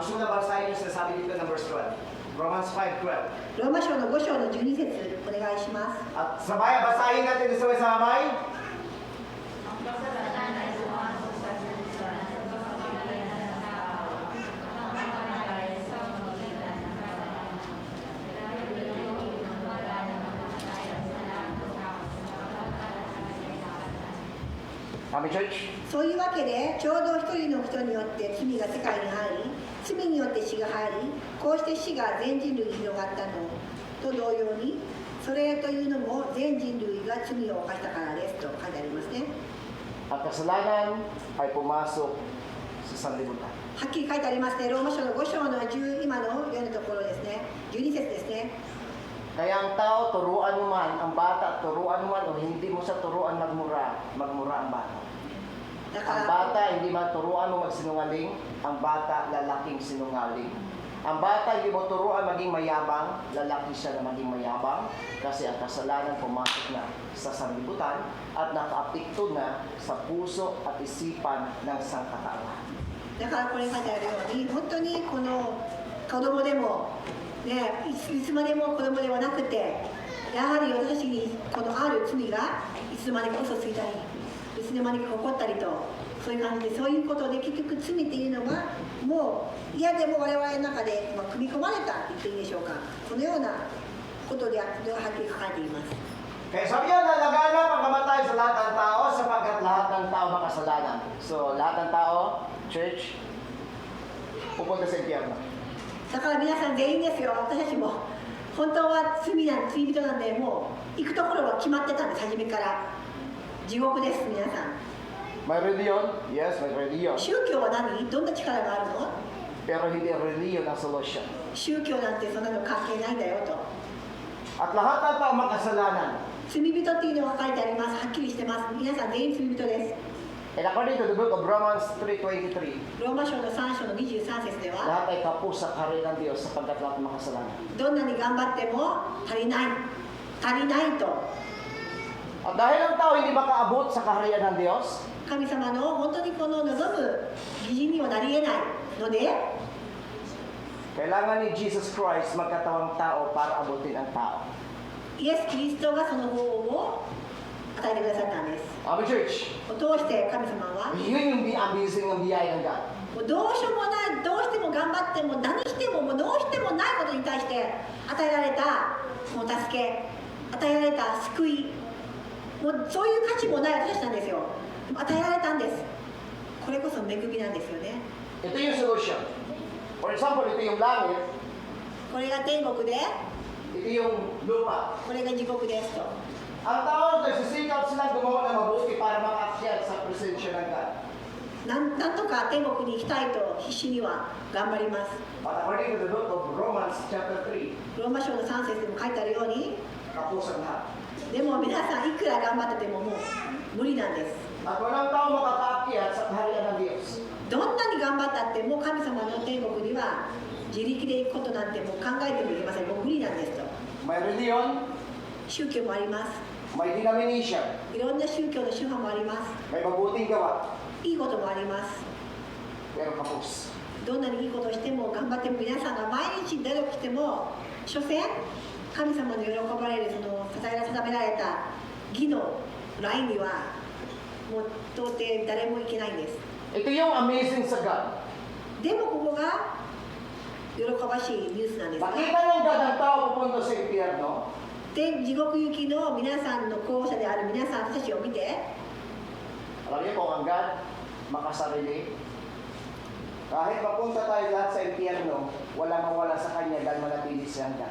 Gusto na basahin nyo sinasabi dito ng verse 12. Romans 5:12. ローマ書の5章の12節お願いします。 At sabay, basahin natin sa sabay. Kami, church. そういうわけで、ちょうど一人の人によって罪が世界に入り、罪によって死が入り、こうして死が全人類に広がったのと同様に、それというのも全人類が罪を犯したからですと書いてありますね。 At kasalanan ay pumasok sa sanlibutan. はっきり書いてありますね。ローマ書の5章の今の読むところですね。12節ですね。 Kaya ang tao, turuan mo man, ang bata, turuan mo man, o hindi mo sa turuan magmura ang bata. だか Ang ら bata, hindi man turuan mo magsinungaling, ang bata, lalaking sinungaling. Ang bata, hindi mo turuan maging mayabang, lalaki siya na maging mayabang, kasi ang kasalanan pumasok na sa sanlibutan at nakaapekto na sa puso at isipan ng sangkatauhan. だからこれ書いてあるように、本当にこの子供でも、ね、いつまでも子供ではなくて、やはり私にこのある罪がいつまでも嘘ついたり、いつの間にか起こったりと、そういう感じで、そういうことで結局罪っていうのはもう嫌でも我々の中で組み込まれたって言っていいでしょうか。そのようなことではっきり書かれています。 Kaya sabi niya na laganap ang kamatay sa lahat ng tao sapagkat lahat ng tao makasalanan. So, lahat ng tao, church, pupunta sa impyerno. だから皆さん全員ですよ、私たちも本当は罪人なんで、もう行くところは決まってたんです、初めから。地獄です、皆さん。 May reliyon? Yes, may reliyon. 宗教は何？どんな力があるの？ Pero hindi reliyon ang solusyon. 宗教なんてそんなの関係ないんだよと。 At lahat ng tao makasalanan. 罪人っていうのが書いてあります。はっきりしてます。皆さん全員罪人です。 And according to the book of Romans 3:23, ローマ書の3章の23節では、 lahat ay kapos sa kaharian ng Diyos sapagkat lahat makasalanan. どんなに頑張っても足りないと。 At dahil ang tao hindi makaabot sa kaharian ng Diyos, 神様の本当にこの望む義人にはなり得ないので、 kailangan ni Jesus Christ magkatawang tao para abutin ang tao. イエス・キリストがその方を与えてくださったんです。 Amen, church. を通して神様は、 Yun yung amazing ng biyaya ng God. もうどうしようもない、どうしても頑張っても何してももうどうしてもないことに対して与えられたもう助け、与えられた救い、もうそういう価値もない私たちなんですよ。与えられたんです。これこそ恵みなんですよね。 Ito yung solution. For example, ito yung langit, これが天国で、 ito yung lupa. これが地獄ですと。 Ang tao nito, sisikap silang gumawa ng mabuti para makakyat sa presensya ng God. なんとか天国に行きたいと必死には頑張ります。 But according to the book of Romans chapter 3, ローマ書の3節でも書いてあるように、 kapos ang lahat. でも皆さんいくら頑張っててももう無理なんです。 At walang tao makakaakyat sa kaharian ng Diyos. どんなに頑張ったってもう神様の天国には自力で行くことなんてもう考えてもいけません。もう無理なんですと。 May reliyon, 宗教もあります。may denomination, いろんな宗教の宗派もあります。 may mabuting gawa, いいこともあります。 pero kapos. どんなにいいことをしても頑張っても皆さんが毎日努力しても、所詮神様の喜ばれるその定められた義のラインにはもう到底誰もいけないんです。 Ito yung amazing sa God. でもここが喜ばしいニュースなんです。 Makita ng God ang tao pupunta sa impyerno, で、地獄行きの皆さんの候補者である皆さんたちを見て、 alam niyo kung ang God makasarili, kahit mapunta tayo lahat sa impyerno, wala mawala sa Kanya dahil manatili siyang God.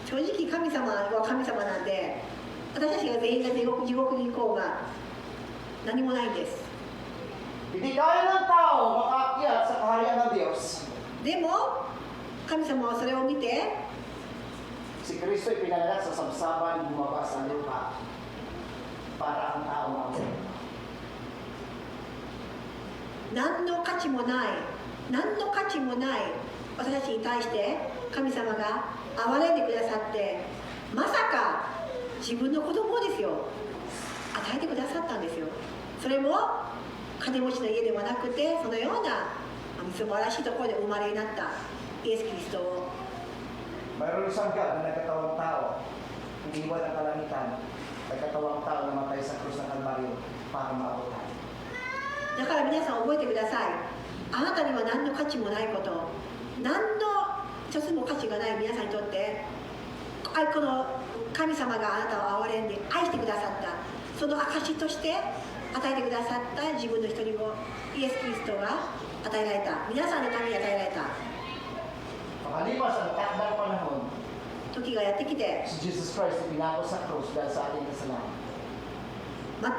正直神様は神様なんで、私たちが全員が地獄に行こうが何もないんです。 Hindi kaya ng tao makaakyat sa kaharian ng Diyos. でも神様はそれを見て、 Si Kristo ay pinanganak sa sabsaban, bumaba sa lupa para ang tao mabuhay. 何の価値もない私たちに対して神様が憐れんでくださって、まさか自分の子供をですよ与えてくださったんですよ。それも金持ちの家ではなくて、そのような素晴らしいところでお生まれになったイエス・キリストを Mayroon isang God na nagkatawang tao, iniwan ang kalangitan, nagkatawang tao na matay sa krus ng Kalbaryo para maabot tayo. だから皆さん覚えてください。あなたには何の価値もないこと、何の一つも価値がない皆さんにとって、この神様があなたを憐れんで愛してくださった、その証として与えてくださった自分の一人子イエス・キリストが与えられた、皆さんのために与えられた Makalipas ang takdang panahon, 時がやってきて、 si Jesus Christ ay pinako sa krus dahil sa ating kasalanan.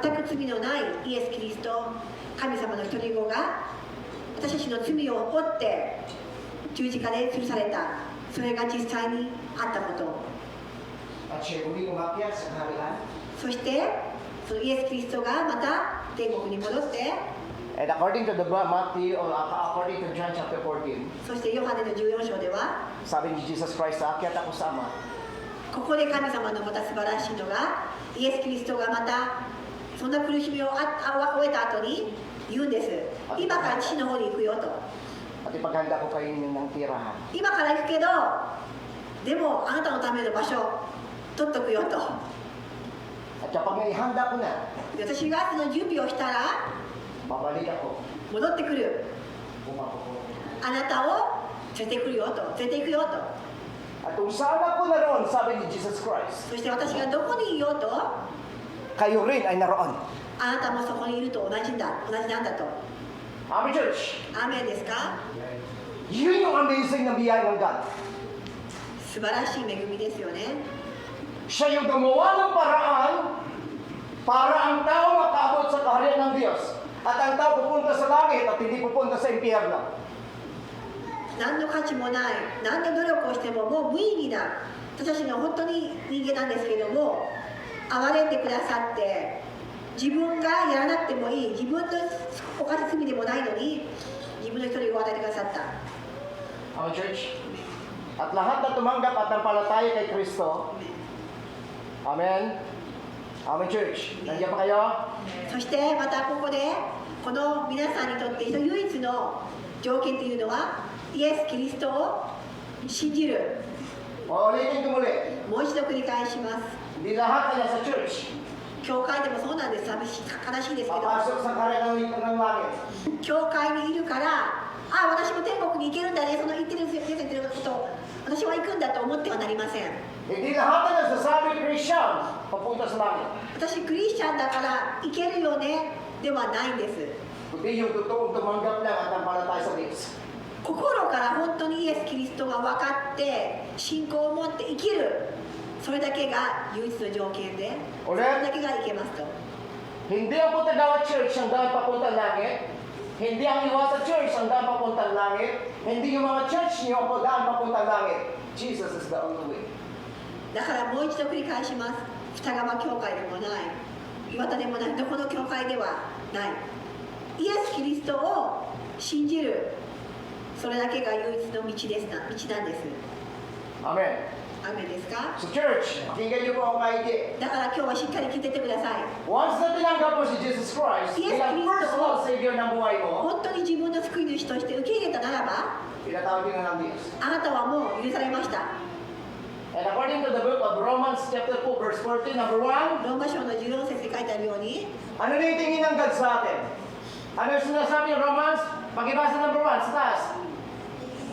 全く罪のないイエス・キリスト、神様の一人子が私たちの罪を負って十字架で吊るされた、それが実際にあったこと、 At siya muling umakyat sa kaharian. そしてそのイエス・キリストがまた天国に戻って、 And according to Matthew, or according to John chapter 14, そしてヨハネの14章では、 sabi ni Jesus Christ, aakyat ako sa Ama. ここで神様のまた素晴らしいのが、イエス・キリストがまたそんな苦しみを終えた後に言うんです。今から父の方に行くよと。 At ipaghanda ko kayo ng tirahan. 今から行くけど、でもあなたのための場所取っとくよと。 At kapag naihanda ko na, で私がその準備をしたら babalik ako. 戻ってくる。 Bumako ko. あなたを連れてくるよと、連れて行くよと。 At kung saan ako naroon, sabi ni Jesus Christ, そして私がどこにいようと、 kayo rin ay naroon. あなたもそこにいると同じなんだと。 Amen, church. アーメンですか？ Yun yung amazing na biyaya ng God. 素晴らしい恵みですよね。 Siya yung gumawa ng paraan para ang tao makaabot sa kaharian ng Diyos. At ang tao pupunta sa langit at hindi pupunta sa impyerno. 何の価値もない、何の努力をしてももう無意義な、私たちが本当に人間なんですけども、憐れんでくださって、自分がやらなくてもいい、自分の犯した罪でもないのに、自分の一人を与えてくださった。 Amen, church. At lahat na tumanggap at nampalataya kay Kristo. Amen. Amen, church. Nandiyan pa kayo? そしてまたここで、この皆さんにとって唯一の条件というのは、イエス・キリストを信じる。 Ulitin ko muli. もう一度繰り返します。 Hindi lahat na nasa church. 教会でもそうなんです。寂しい、悲しいですけど、 Papasok sa kaharian ng langit. 教会にいるから、あ、私も天国に行けるんだね、その言ってることを私は行くんだと思ってはなりません。 Hindi lahat na nagsasabi Christian papunta sa langit. 私クリスチャンだから行けるよねではないんです。 Kundi yung totoong tumanggap lang at nampalataya sa Diyos. 心から本当にイエス・キリストが分かって信仰を持って生きる、それだけが唯一の条件で、それだけがいけますと。 Hindi ang Putagawa Church ang daan papunta langit. Hindi ang Iwasa Church ang daan papunta langit. Hindi yung mga church niyo ang daan papunta langit. Jesus is the only way. だからもう一度繰り返します。二川教会でもない、岩田でもない、どこの教会ではない。イエス・キリストを信じる、それだけが唯一の道なんです。 Amen. 雨ですか？ So church, pakinggan niyo po ang maigi. だから今日はしっかり聞いててください。 Once na tinanggap mo si Jesus Christ Yes, bilang Cristo. personal Savior ng buhay mo, 本当に自分の救い主として受け入れたならば、 pinatawag ka na ng Diyos. あなたはもう許されました。 And according to the book of Romans chapter 4 verse 14, number 1, ローマ書の14節に書いてあるように、 ano na yung tingin ng God sa atin? Ano yung sinasabi ng Romans? Pakibasa number 1, sa taas.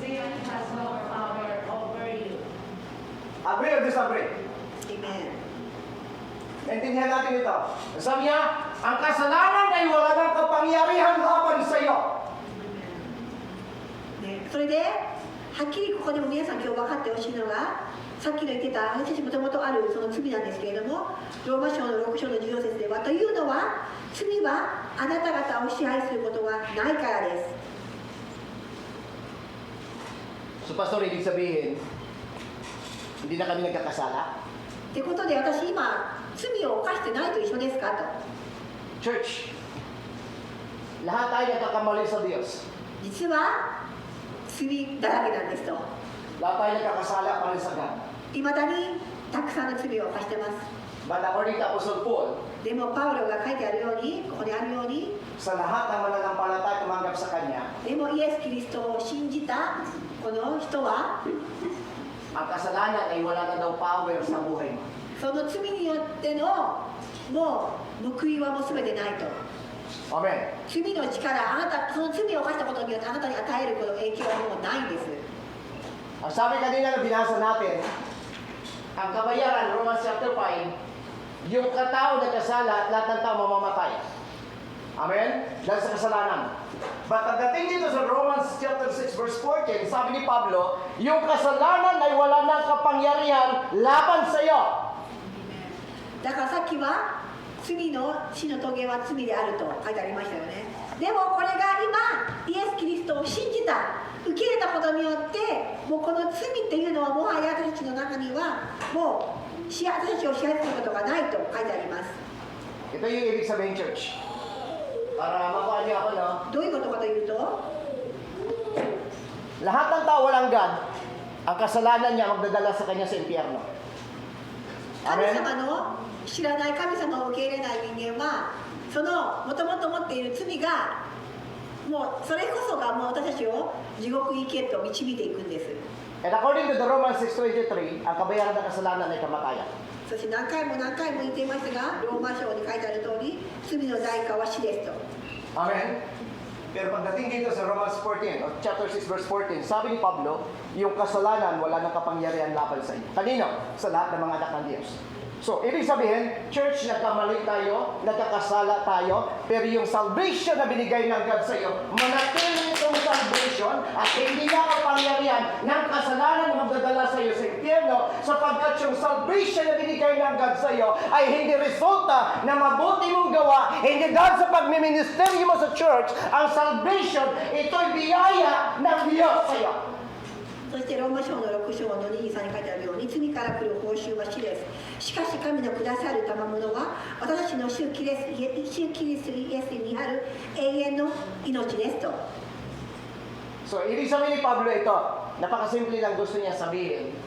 Sin has no power over you. Agree or disagree? Amen. Naintindihan natin ito. Sabi niya, ang kasalanan ay wala ng kapangyarihan laban sa iyo. ね、それで、はっきりここでも皆さん今日分かってほしいのが、さっきの言ってた、私たちもともとあるその罪なんですけれども、ローマ書の6章の14節では、というのは、罪はあなた方を支配することがないからです。 So pastor, ibig sabihin, hindi na kami nagkakasala? ってことで、私今、罪を犯してないと一緒ですかと。 Church, lahat tayo nagkakamali sa Diyos. 実は、罪だらけなんですと。 Lahat tayo nagkakasala para sa God. いまだにたくさんの罪を犯してます。 But according to Apostle Paul, でもパウロが書いてあるように、ここにあるように、 sa lahat ng mananampalataya tumanggap sa Kanya, でもイエス・キリストを信じたこの人は、 ang kasalanan ay wala na daw power sa buhay mo. その罪によってのもう報いはもう全てないと。 Amen. 罪の力、あなた、その罪を犯したことによってあなたに与えるこの影響はもうないんです。 Ang sabi kanina na binasa natin, ang kabayaran, Romans chapter 5, yung katao na kasala at lahat ng tao mamamatay. Amen? Dahil sa kasalanan. But pagdating dito sa Romans chapter 6 verse 14, sabi ni Pablo, yung kasalanan ay wala ng kapangyarihan laban sa iyo. だからさっきは罪の死の棘は罪であると書いてありましたよね。でもこれが今イエス・キリストを信じた、受け入れたことによってもうこの罪っていうのはもはや私たちの中にはもう私たちを支配することがないと書いてあります。 Ito yung ibig sabihin, church. Para makuha niyo ako, no? どういうことかというと、 Lahat ng tao walang God, ang kasalanan niya magdadala sa kanya sa impyerno. 神 Amen? 様の知らない神様を受け入れない人間はそのもともと持っている罪がもうそれこそがもう私たちを地獄行きへと導いていくんです。 And according to the Romans 6:23, ang kabayaran ng kasalanan ay kamatayan. そして何回も何回も言っていますが、ローマ書に書いてある通り、罪の代価は死ですと。 Amen? Pero pagdating dito sa Romans 14, o chapter 6 verse 14, sabi ni Pablo, yung kasalanan wala nang kapangyarihan laban sa iyo. Kanino? Sa lahat ng mga anak ng Diyos. So, ibig sabihin, church, nagkamali tayo, nagkakasala tayo, pero yung salvation na binigay ng God sa iyo, manatili itong salvation at hindi na kapangyarihan ng kasalanan na magdadala sa iyo sa impyerno, sapagkat yung salvation na binigay ng God sa iyo ay hindi resulta na mabuti mong gawa, hindi dahil sa pagmiministeryo mo sa church, ang salvation, ito'y biyaya ng Diyos sa iyo. そしてローマ書の6章の23に書いてあるように、罪から来る報酬は死です。しかし神のくださる賜物は私たちの主キリストイエスにある永遠の命ですと。 So, ibig sabihin ni Pablo ito, napakasimple lang gusto niya sabihin.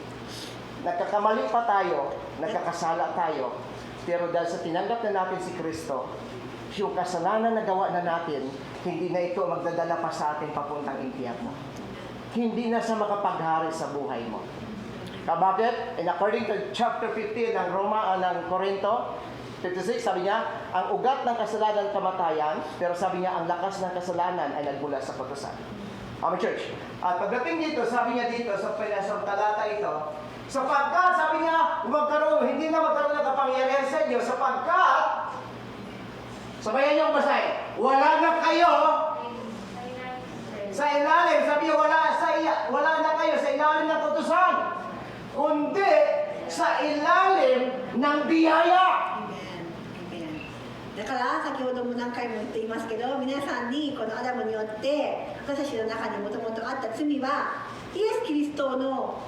Nagkakamali pa tayo, nagkakasala tayo, pero dahil sa tinanggap na natin si Kristo, yung kasalanan na gawa na natin, hindi na ito magdadala pa sa atin papuntang impyerno. Hindi na sa makapaghari sa buhay mo. Bakit? And according to chapter 15 ng ng Corinto, 56, sabi niya, ang ugat ng kasalanan kamatayan, pero sabi niya, ang lakas ng kasalanan ay nagmula sa pagkasan. Amen, church. At pagdating dito, sabi niya dito sa talata ito, sapagkat, sabi niya, hindi na magkaroon ng kapangyarihan sa inyo, sapagkat, sabayan niyo ang basahin, wala na kayo sa ilalim, sabi niya, wala na kayo sa ilalim ng utusan, kundi sa ilalim ng biyaya. Amen. だから先ほども何回も言っていますけど、皆さんにこのアダムによって私たちの中にもともとあった罪はイエス・キリストの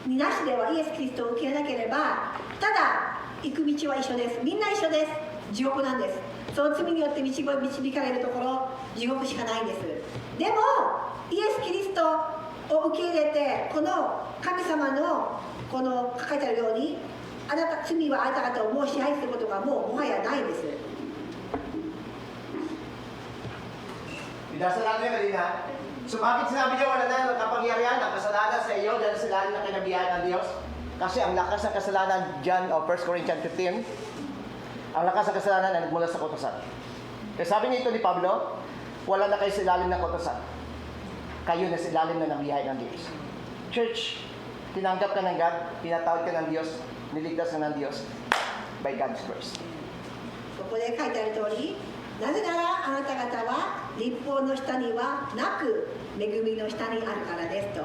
になしではイエス・キリストを受け入れなければただ行く道は一緒です。みんな一緒です。地獄なんです。その罪によって導かれるところ地獄しかないんです。でもイエス・キリストを受け入れて、この神様のこの書いてあるように、あなた罪はあなた方をもう支配することがもはやないんです。 Binasa natin yung kanina. So bakit sinabi niya wala na kapangyarihan ang kasalanan sa iyo dahil sa ilalim ng kinabihan ng Diyos? Kasi ang lakas ng kasalanan dyan, o 1 Corinthians 15, ang lakas ng kasalanan ay nagmula sa kautusan. Kaya sabi nito ni Pablo, wala na kayo sa ilalim ng kautusan. Kayo na sa ilalim na ng biyahe ng Diyos. Church, tinanggap ka ng God, pinatawad ka ng Diyos, niligtas ka ng Diyos by God's grace. ここで書いてある通り、なぜならあなた方は立法の下にはなく恵みの下にあるからですと。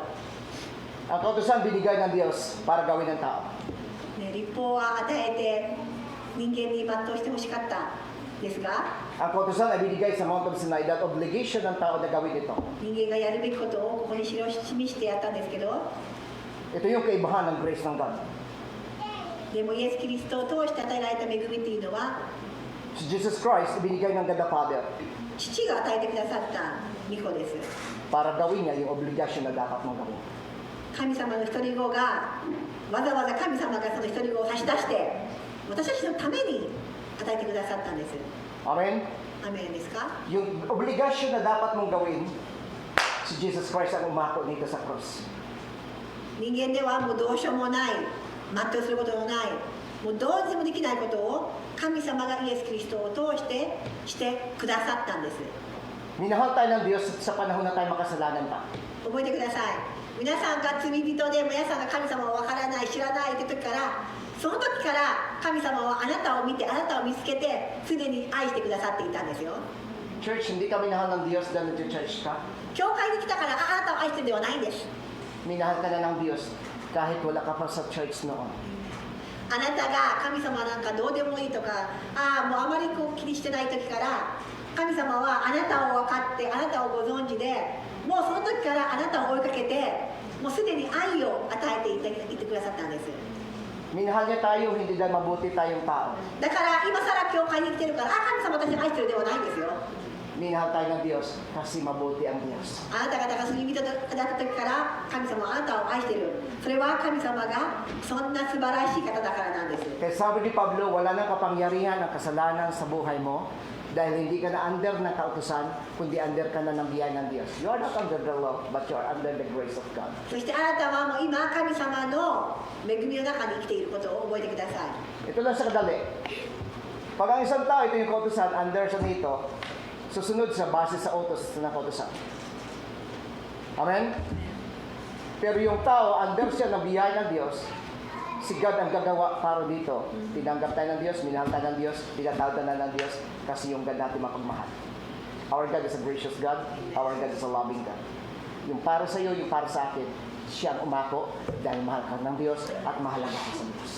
Ang kautusan binigay ng Diyos para gawin ng tao. ね、立法は与えて人間に全うしてほしかったですが、 Ang kautusan ay binigay sa Mount of Sinai dahil obligation ng tao na gawin ito. 人間がやるべきことをここに示してやったんですけど、 Ito yung kaibahan ng grace ng God. でもイエス・キリストを通して与えられた恵みっていうのは、 Si Jesus Christ, ibinigay ng God the Father 父が与えてくださった御子です。 para gawin niya yung obligasyon na dapat mong gawin. 神様の一人子がわざわざ神様がその一人子を差し出して私たちのために与えてくださったんです。 Amen? アメンですか？ Yung obligasyon na dapat mong gawin, si Jesus Christ ang umako nito sa cross. 人間ではもうどうしようもない、全うすることのない、もうどうにもできないことを神様がイエス・キリストを通してくださったんです。 Minahal tayo ng Diyos sa panahon na tayo makasalanan pa. 覚えてください。皆さんが罪人で皆さんが神様をわからない、知らないって時から、その時から神様はあなたを見て、あなたを見つけてすでに愛してくださっていたんですよ。 Church, hindi ka minahal ng Diyos dahil nag-church ka. 教会に来たからあなたを愛してるではないんです。 Minahal ka na ng Diyos kahit wala ka pa sa church noon. あなたが神様なんかどうでもいいとか、もうあまりこう気にしてない時から神様はあなたを分かってあなたをご存知で、もうその時からあなたを追いかけてもうすでに愛を与えていてくださったんです。 Minahal niya tayo, hindi dahil mabuti tayong tao. だから今更教会に来てるから神様私愛してるではないんですよ。 Minahal tayo ng Diyos kasi mabuti ang Diyos. あなた方が罪人だった時から神様はあなたを愛している。それは神様がそんな素晴らしい方だからなんです。 Kaya sabi ni Pablo, wala nang kapangyarihan ang kasalanan sa buhay mo dahil hindi ka na under ng kautusan, kundi under ka na ng biyaya ng Diyos. You are not under the law, but you are under the grace of God. そしてあなたはもう今神様の恵みの中に生きていることを覚えてください。 Ito lang sa kadali. Pag ang isang tao, ito yung kautusan, under siya nito, susunod sa base sa utos ng kautusan. Amen? Pero yung tao, under siya ng biyaya ng Diyos, si God ang gagawa para dito. Tinanggap tayo ng Diyos, minahal tayo ng Diyos, pinatawad tayo ng Diyos, kasi yung God natin mapagmahal. Our God is a gracious God, our God is a loving God. Yung para sa iyo, yung para sa akin, siya ang umako dahil mahal ka ng Diyos at mahalaga ka sa Diyos.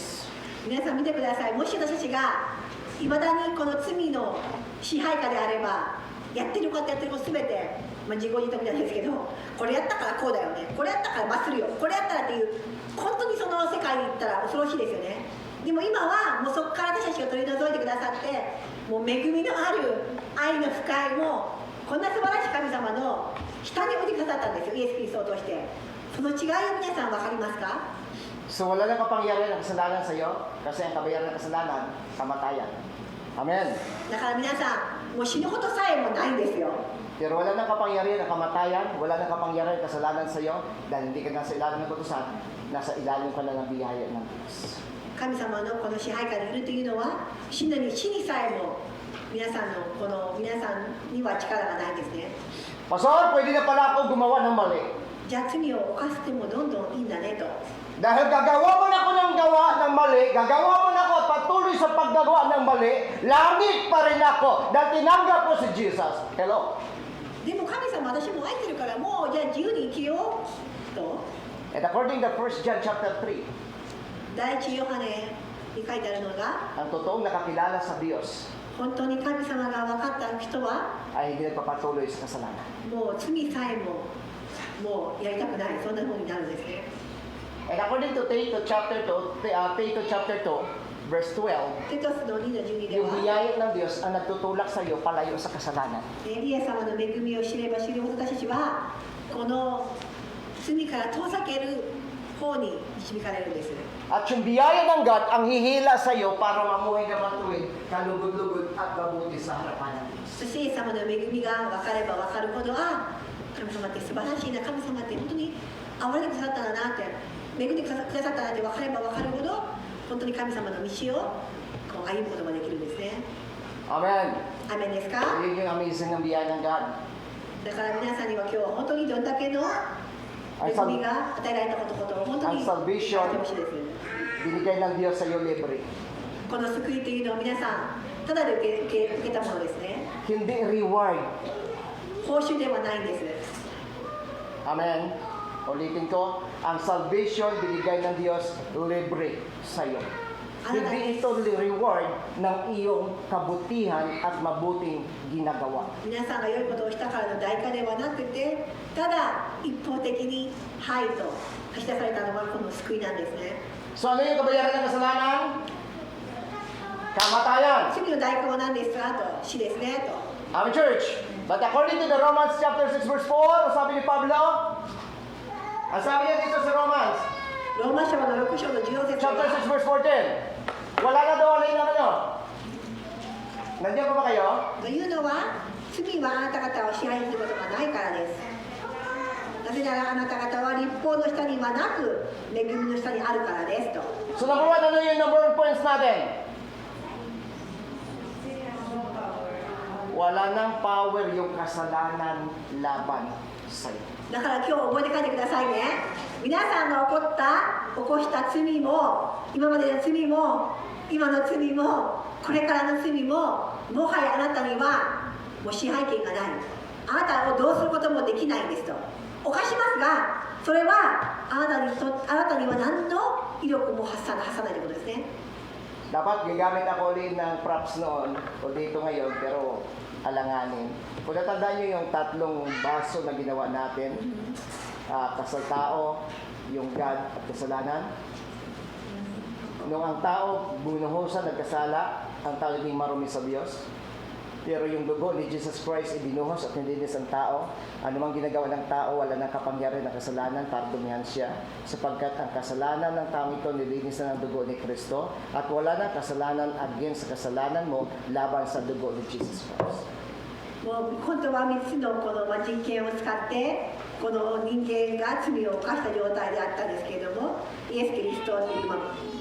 皆さん見てください。もし私たちがいまだにこの罪の支配下であれば、やってることやってることすべて、自業自得じゃないですけど、これやったからこうだよね、これやったから罰するよ、これやったらっていう、本当にその世界に行ったら恐ろしいですよね。でも今はもうそこから私たちを取り除いてくださって、もう恵みのある愛の深いもうこんな素晴らしい神様の下に置いてくださったんですよ、イエス・キリストを通して。その違いを皆さん分かりますか？ So wala nang kapangyarihan ng kasalanan sa iyo kasi ang kabayaran ng kasalanan, kamatayan. Amen. だから皆さん、もう死ぬことさえもないんですよ。 Pero wala nang kapangyarihan ng kamatayan, wala nang kapangyarihan ng kasalanan sa iyo dahil hindi ka nasa ilalim ng kautusan, nasa ilalim ka na ng biyaya ng Diyos. 神様のこの支配下にいるというのは、死にさえも皆さんには力がないんですね。 Pastor, pwede na pala ako gumawa ng mali. じゃあ罪を犯してもどんどんいいんだねと。 Dahil gagawa mo na ako ng gawa ng mali, gagawa mo na ako at patuloy sa paggagawa ng mali, langit pa rin ako dahil tinanggap ko si Jesus. Hello? でも神様、私も愛してるからもうじゃあ自由に生きようと。 And according to 1 John chapter 3, 第一ヨハネに書いてあるのが、 ang totoong nakakilala sa Diyos 本当に神様が分かった人は ay hindi nagpapatuloy sa kasalanan. もう罪さえももうやりたくない、そんな風になるんですね。 And according to Tito chapter 2, verse 12, テトスの2の12で yung は、 biyaya ng Diyos ang nagtutulak sa iyo palayo sa kasalanan. イエス様の恵みを知れば知るほど私たちはこの罪から遠ざける方に導かれるんです。 At yung biyaya ng God ang hihila sa iyo para mamuhay na matuwid, kalugod-lugod at mabuti sa harapan ng Diyos. そしてイエス様の恵みが分かれば分かるほど、あ、神様って素晴らしいな、神様って本当に憐れんでくださったんだなって、恵んでくださったなって分かれば分かるほど、本当に神様の道をこう歩むことができるんですね。 Amen. アーメンですか？ Yun yung amazing ng biyaya ng God. だから皆さんには今日は本当にどんだけの恵みが与えられたことを本当にang salvation 感じてほしいです。 binigay ng Diyos sa iyo libre. この救いというのを皆さんただで受けたものですね。 Hindi reward. 報酬ではないんです。 Amen. Ulitin ko, ang salvation binigay ng Diyos libre sa iyo. Hindi ito reward ng iyong kabutihan at mabuting ginagawa. 皆さんが良いことをしたからの代価ではなくて、ただ一方的にはいと貸し出されたのがこの救いなんですね。 So ano yung kabayaran ng kasalanan? Kamatayan. 罪の代価は何ですかと、死ですねと。 Amen, church. But according to the Romans chapter 6 verse 4, ang sabi ni Pablo, ang sabi niya dito sa Romans, ローマ書の6章の14節 chapter 6 は verse 14, wala na daw alay na ano. Nandiyan pa ba kayo? というのは、罪はあなた方を支配することがないからです。なぜならあなた方は立法の下にはなく、恵みの下にあるからですと。 So number one, ano yung number one points natin? Wala nang power yung kasalanan laban sa'yo. だから今日覚えて帰ってくださいね。皆さんが起こした罪も、今までの罪も、今の罪も、これからの罪も、もはやあなたにはもう支配権がない。あなたをどうすることもできないんですと。犯しますが、それはあなたには何の威力も発さないということですね。 Dapat gagamit ako ulit ng props noon o dito ngayon, pero alanganin. Kung natandaan nyo yung tatlong baso na ginawa natin, kasal-tao, yung God at kasalanan. Nung ang tao bunuhusan, nagkasala, ang tao naging marumi sa Diyos. Pero yung dugo ni Jesus Christ ibinuhos at nilinis ang tao. Anumang ginagawa ng tao, wala nang kapangyarihan ng kasalanan para dumihan siya. Sapagkat ang kasalanan ng taong ito nilinis na ng dugo ni Kristo. At wala nang kasalanan against sa kasalanan mo laban sa dugo ni Jesus Christ. もう本当は3つのこの実験を使ってこの人間が罪を犯した状態であったんですけれども、イエス・キリストに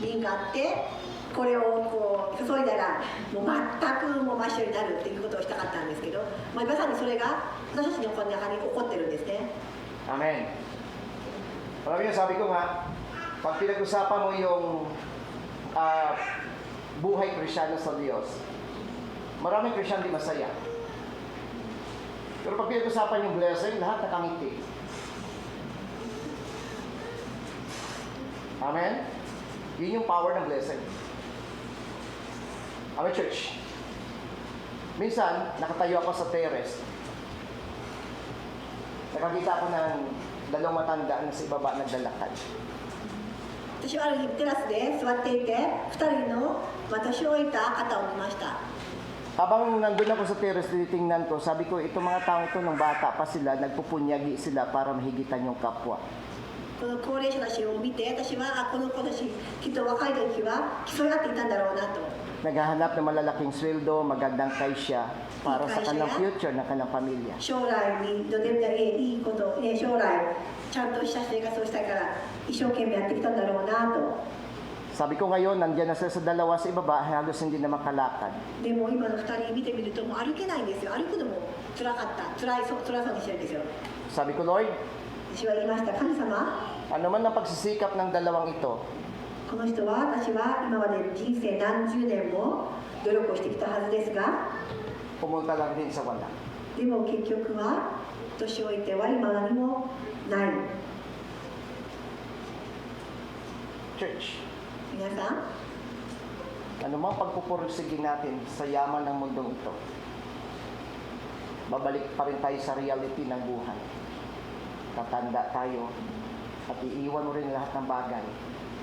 瓶があってこれをこう注いだらもう全くもう真っ白になるっていうことをしたかったんですけど、まさにそれが私たちのこの中に起こってるんですね。 Amen. Alam niyo, sabi ko nga, pag pinag-usapan mo yung buhay Krisyano sa Diyos, maraming Krisyano di masaya. Pero pag pinag-usapan yung blessing, lahat nakangiti. Amen? Yun yung power ng blessing. Amen, church. Minsan, nakatayo ako sa terrace. Nakakita ako ng dalawang matanda na sa ibaba naglalakad. 私はある日テラスで座っていて2人の年老いた方を見ました。 Habang nandun ako sa terrace, tinitingnan ko, sabi ko, itong mga taong ito, nung bata pa sila, nagpupunyagi sila para mahigitan yung kapwa. この高齢者たちを見て私はこの子たちきっと若い時は競い合っていたんだろうなと。 Naghahanap ng malalaking sweldo, magandang kaisya para sa kanilang future ng kanilang pamilya. 将来にどれだけいいこと、将来ちゃんとした生活をしたいから一生懸命やってきたんだろうなと。 Sabi ko ngayon, nandiyan na sila sa dalawa sa ibaba, halos hindi na makalakad. でも今の2人見てみるともう歩けないんですよ。歩くのも辛かった、辛そうにしてるんですよ。 Sabi ko, Lord, 私は言いました、神様、 ano man ang pagsisikap ng dalawang ito, この人は私は今まで人生何十年も努力をしてきたはずですが、 pumunta lang din sa wala. でも結局は年老いては今何もない。 Church, 皆さん、 ano mang pagpupursige natin sa yaman ng mundong ito, babalik pa rin tayo sa reality ng buhay. Tatanda tayo at iiwan mo rin lahat ng bagay.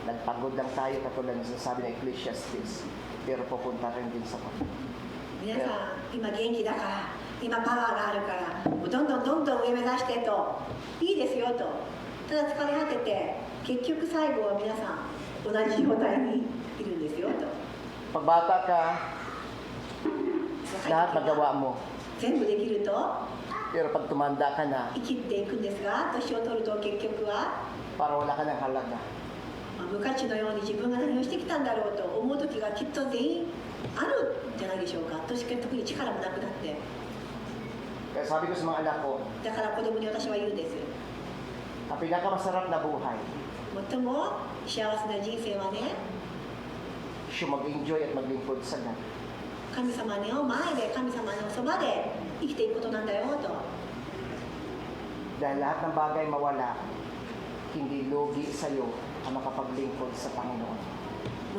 Nagpagod lang tayo katulad ng sinasabi ng Ecclesiastes, pero pupunta rin din sa Panginoon. 皆さん、今元気だから、今パワーがあるから、もうどんどん上目指してと、いいですよと。ただ疲れ果てて結局最後は皆さん同じ状態にいるんですよと。 Pag bata ka, lahat magawa mo. 全部できると Pero pag tumanda ka na, 生きていくんですが、年を取ると結局は、 para wala ka ng halaga. 無価値のように自分が何をしてきたんだろうと思う時がきっと全員あるんじゃないでしょうか。年が特に力もなくなって。 Kaya sabi ko sa mga anak ko, だから子供に私は言うんです。 ang pinakamasarap na buhay, 最も幸せな人生はね、 siya mag-enjoy at maglingkod sa God. 神様の前で、神様のそばで生きていくことなんだよと。 Dahil lahat ng bagay mawala, hindi lugi sa iyo ang makapaglingkod sa Panginoon.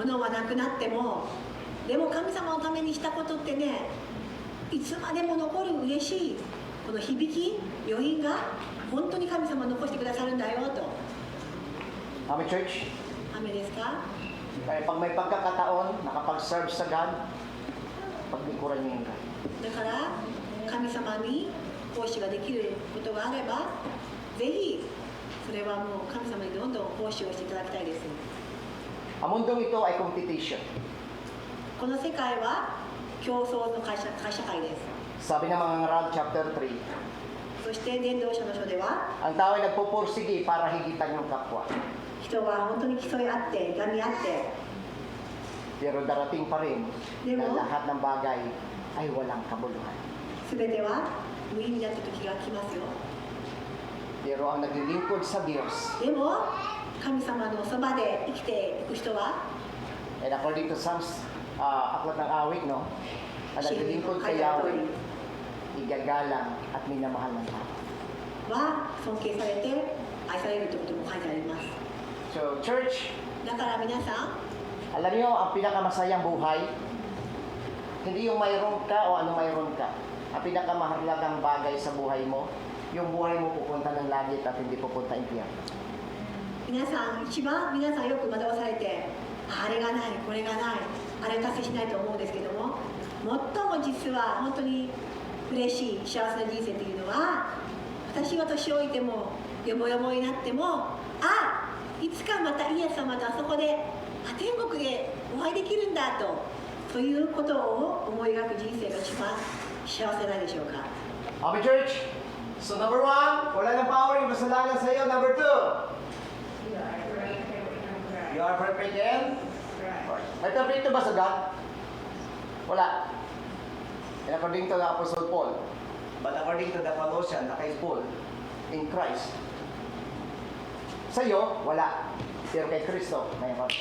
物はなくなっても、でも神様のためにしたことってね、いつまでも残る嬉しいこの響き、余韻が本当に神様残してくださるんだよと。 Amen, church? 雨ですか？ Kaya pag may pagkakataon, nakapag-serve sa God, paglingkuran niyo yung God. だから神様に奉仕ができることがあれば、ぜひそれはもう神様にどんどん奉仕をしていただきたいです。 Ang mundong ito ay competition. この世界は競争の会社会です。 Sabi ng mga Ngarag chapter 3, そして伝道者の書では、 ang tao ay nagpupursige para higitan yung kapwa. 人は本当に競い合って、がみ合って、 Pero darating pa rin na Diba? lahat ng bagay ay walang kabuluhan. 全ては無意味だった時が来ますよ。 Pero ang naglilingkod sa Diyos, でも神様のそばで生きていく人は、 and according to Psalms, aklat ng awit, no? Ang 詩に naglilingkod 書 kay いてある通 り Yahweh, igagalang at minamahal ng tao. は尊敬されて愛されるということも書いてあります。 So, church, だから皆さん、 alam niyo, ang pinakamasayang buhay, hindi yung mayroon ka o ano mayroon ka. Ang pinakamahalagang bagay sa buhay mo, yung buhay mo pupunta ng langit at hindi pupunta impyerno. 皆さん一番皆さんよく惑わされて、あれがない、これがない、あれ達成しないと思うんですけども、最も実は本当に嬉しい幸せな人生というのは、私は年老いてもよぼよぼになっても、いつかまたイエス様とあそこで天国でお会いできるんだと、そういうことを思い描く人生が一番幸せなんでしょうか。 Okay, church? So, number 1, wala nang power yung kasalanan sa iyo. Number 2, you are perfect and ay perfect ba sa God? Wala. And according to the Apostle Paul, but according to the Colossians, na kay Paul, in Christ, sa iyo, wala. Pero kay Kristo, mayroon.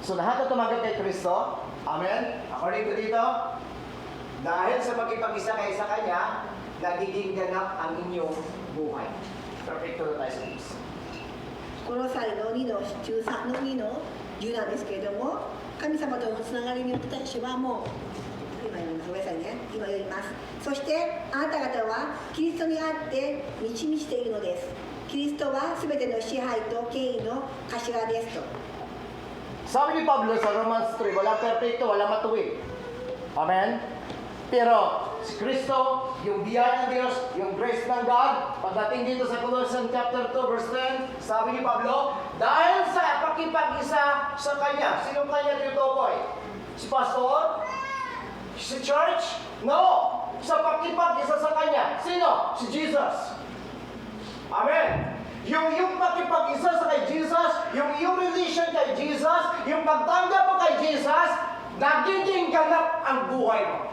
So lahat na tumanggap kay Kristo, amen? According to dito, dahil sa pagkipag-isa kayo sa Kanya, nagiging ganap ang inyong buhay. Perfecto na tayo sa Diyos. この際の2の13の2の10なんですけれども、神様とのつながりによって私はもう今読みます。ごめんなさいね。今読みます。そしてあなた方はキリストにあって満ち満ちているのです。キリストはすべての支配と権威の頭ですと。 Sabi ni Pablo sa Romans 3, walang perfecto, walang matuwid. Amen? Pero si Kristo, yung biyaya ng Diyos, yung grace ng God, pagdating dito sa Colossians chapter 2, verse 10, sabi ni Pablo, dahil sa pakipag-isa sa Kanya, sinong Kanya tinutukoy? Si Pastor? Si Church? No! Sa pakipag-isa sa Kanya, sino? Si Jesus. Amen! Yung pakipag-isa sa kay Jesus, yung relation kay Jesus, yung pagtanggap mo kay Jesus, nagiging ganap ang buhay mo.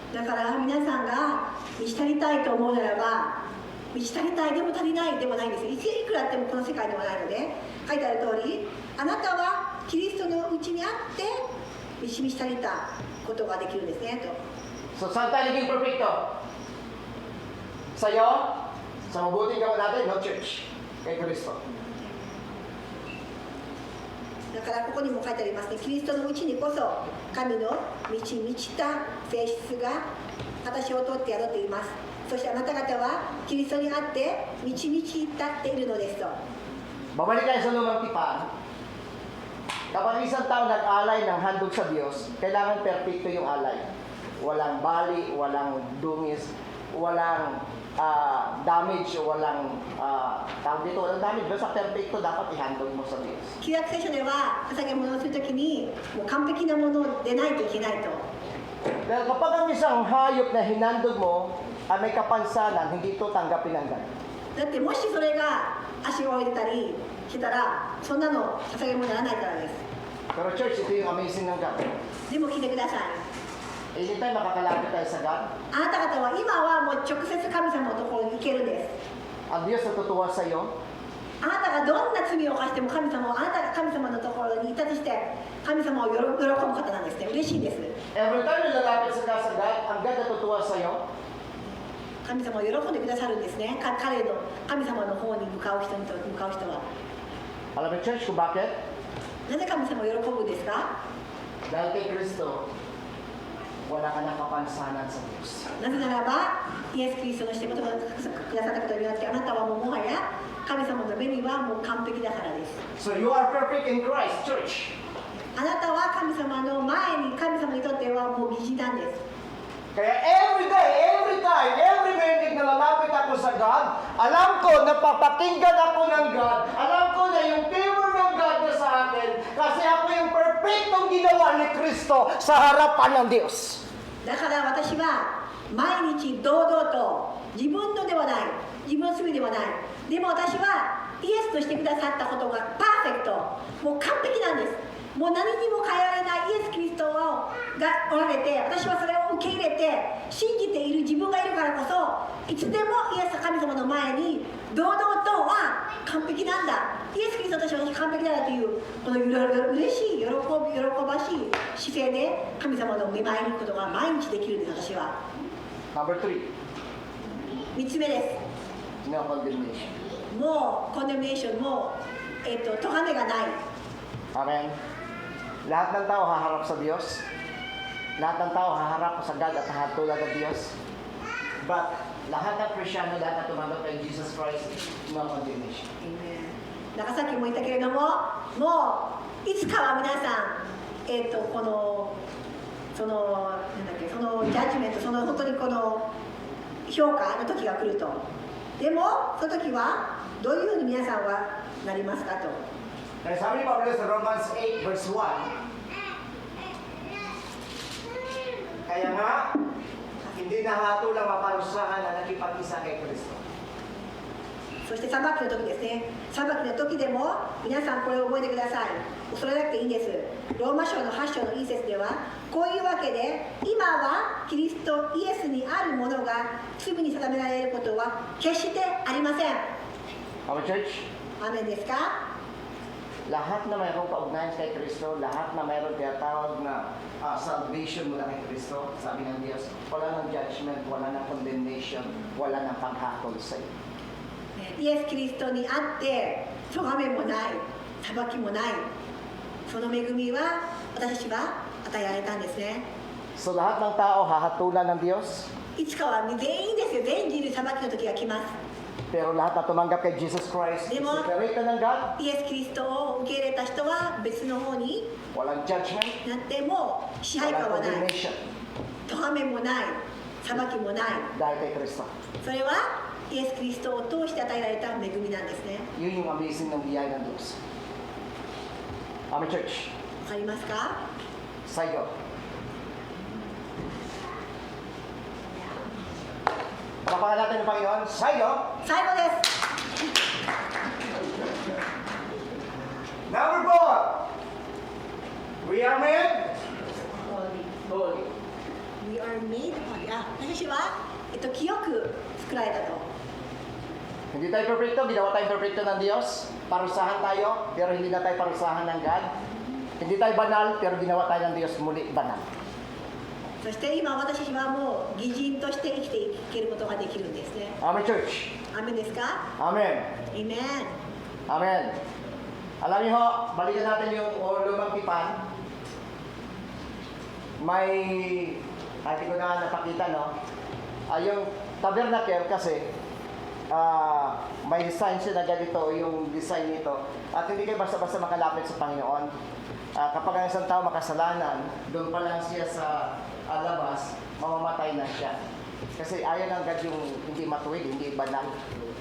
だから皆さんが満ち足りたいと思うならば、満ち足りたいでも足りないでもないんですよ。いくらあってもこの世界ではないので、書いてある通り、あなたはキリストのうちにあって満ち足りたことができるんですねと。 So, saan tayo naging perfecto? Sa'yo? Sa mabuting gawa natin? No, church. Kay Kristo. だからここにも書いてありますね。キリストのうちにこそ神の満ち満ちた性質が私を通ってやろうと言います。そしてあなた方はキリストにあって満ち満ちたっているのですと。 Babalik tayo sa lumang tipan. Kapag isang tao nag-alay ng handog sa Diyos, kailangan perfecto yung alay. Walang bali, walang dungis, walang damage o walang tawag dito, walang damage. Basta perfecto, dapat i-handle mo sa Diyos. 旧約聖書では捧げ物をするときにもう完璧なものでないといけないと。 Dahil kapag ang isang hayop na hinandog mo ay may kapansanan, hindi ito tanggapin ng God. だってもしそれが足を置いてたりしたらそんなの捧げ物にならないからです。 Pero church, ito yung amazing ng God. でも聞いてください。 Anytime makakalapit tayo sa God, あなた方は今はもう直接神様のところに行けるんです。 ang Diyos natutuwa sa iyo, あなたがどんな罪を犯しても神様はあなたが神様のところにいたとして神様を喜ぶ方なんですね。嬉しいんです。 every time na lalapit sa God, ang God natutuwa sa iyo, 神様を喜んでくださるんですね。彼の神様の方に向かう人は。 alam mo church kung bakit? なぜ神様を喜ぶんですか？ Dahil kay Kristo, wala ka ng kapansanan sa Diyos. なぜならばイエス・キリストのしてことがくださったことによってあなたはもうもはや神様の目にはもう完璧だからです。 So you are perfect in Christ, church. あなたは神様の前に神様にとってはもう義人なんです。 Kaya every day, every time, every minute na lalapit ako sa God, alam ko na papakinggan ako ng God, alam ko na yung favor ng God na sa akin, kasi ako yung perfectong ginawa ni Kristo sa harapan ng Diyos. だから私は毎日堂々と自分のではない自分の罪ではないでも私はイエスとしてくださったことがパーフェクトもう完璧なんです。もう何にも変えられないイエス・キリストがおられて私はそれを受け入れて信じている自分がいるからこそいつでもイエス神様の前に堂々とは完璧なんだイエス・キリストとして私完璧なんだというこの嬉しい喜ばしい姿勢で神様の見舞いに行くことが毎日できるんです私は。 Number 3, 3つ目です。 no condemnation. もうコンデミネーションも咎めがない。 Amen. Lahat ng tao haharap sa Diyos. Lahat ng tao haharap sa God at hahatulad ng Diyos. But lahat ng Krisyano, lahat na tumanggap kay Jesus Christ, no condemnation. なんかさっきも言ったけれども、もういつかは皆さん、このそのジャッジメント、その本当にこの評価の時が来ると。でもその時はどういうふうに皆さんはなりますかと。 Kaya sabi ni Pablo sa Romans 8 verse 1, kaya nga, hindi nahatulang maparusahan na nakipag-isa kay Kristo. そして裁きの時ですね。裁きの時でも皆さんこれを覚えてください。恐れなくていいんです。ローマ書の8章の1節ではこういうわけで今はキリストイエスにあるものが罪に定められることは決してありません。 Our church, アーメンですか？ lahat na mayroong kaugnayan kay Kristo, lahat na mayroong tinatawag na salvation mula kay Kristo, sabi ng Diyos, wala ng judgment, wala ng condemnation, wala ng paghatol sa iyo. イエス・キリストにあって咎めもない裁きもないその恵みは私たちは与えられたんですね。 So lahat ng tao hahatulan ng Diyos, いつかは全員ですよ。全人類裁きの時が来ます。 pero lahat na tumanggap kay Jesus Christ, Di mo- separate ng God, イエス・キリストを受け入れた人は別の方に walang judgment, なっても支配下 walang はない condemnation, 咎めもない裁きもない dahil kay Kristo. それはイエス・キリストを通して与えられた恵みなんですね。 Yun yung amazing ng biyaya ng Diyos. Amen, church. わかりますか？ Sa'yo. Papakan natin ng Panginoon. Sa'yo. 最後です。 Number 4. We are made holy. We are made holy. 私は、清く作られたと。 Hindi tayo perfecto, ginawa tayong perfecto ng Diyos. Parusahan tayo, pero hindi na tayo parusahan ng God. Hindi tayo banal, pero ginawa tayo ng Diyos muli banal. そして今私たちはもう義人として生きていけることができるんですね。 Amen, church. アーメンですか？ Amen. アーメン。 Amen. Alam niyo ho, balikan natin yung lumang tipan. May, hindi ko na napakita, no? Yung tabernacle kasi, may design siya na ganito, yung design nito. At hindi kayo basta-basta makalapit sa Panginoon. Kapag ang isang tao makasalanan, doon pa lang siya sa labas, mamamatay na siya. Kasi ayaw ng God yung hindi matuwid, hindi banal.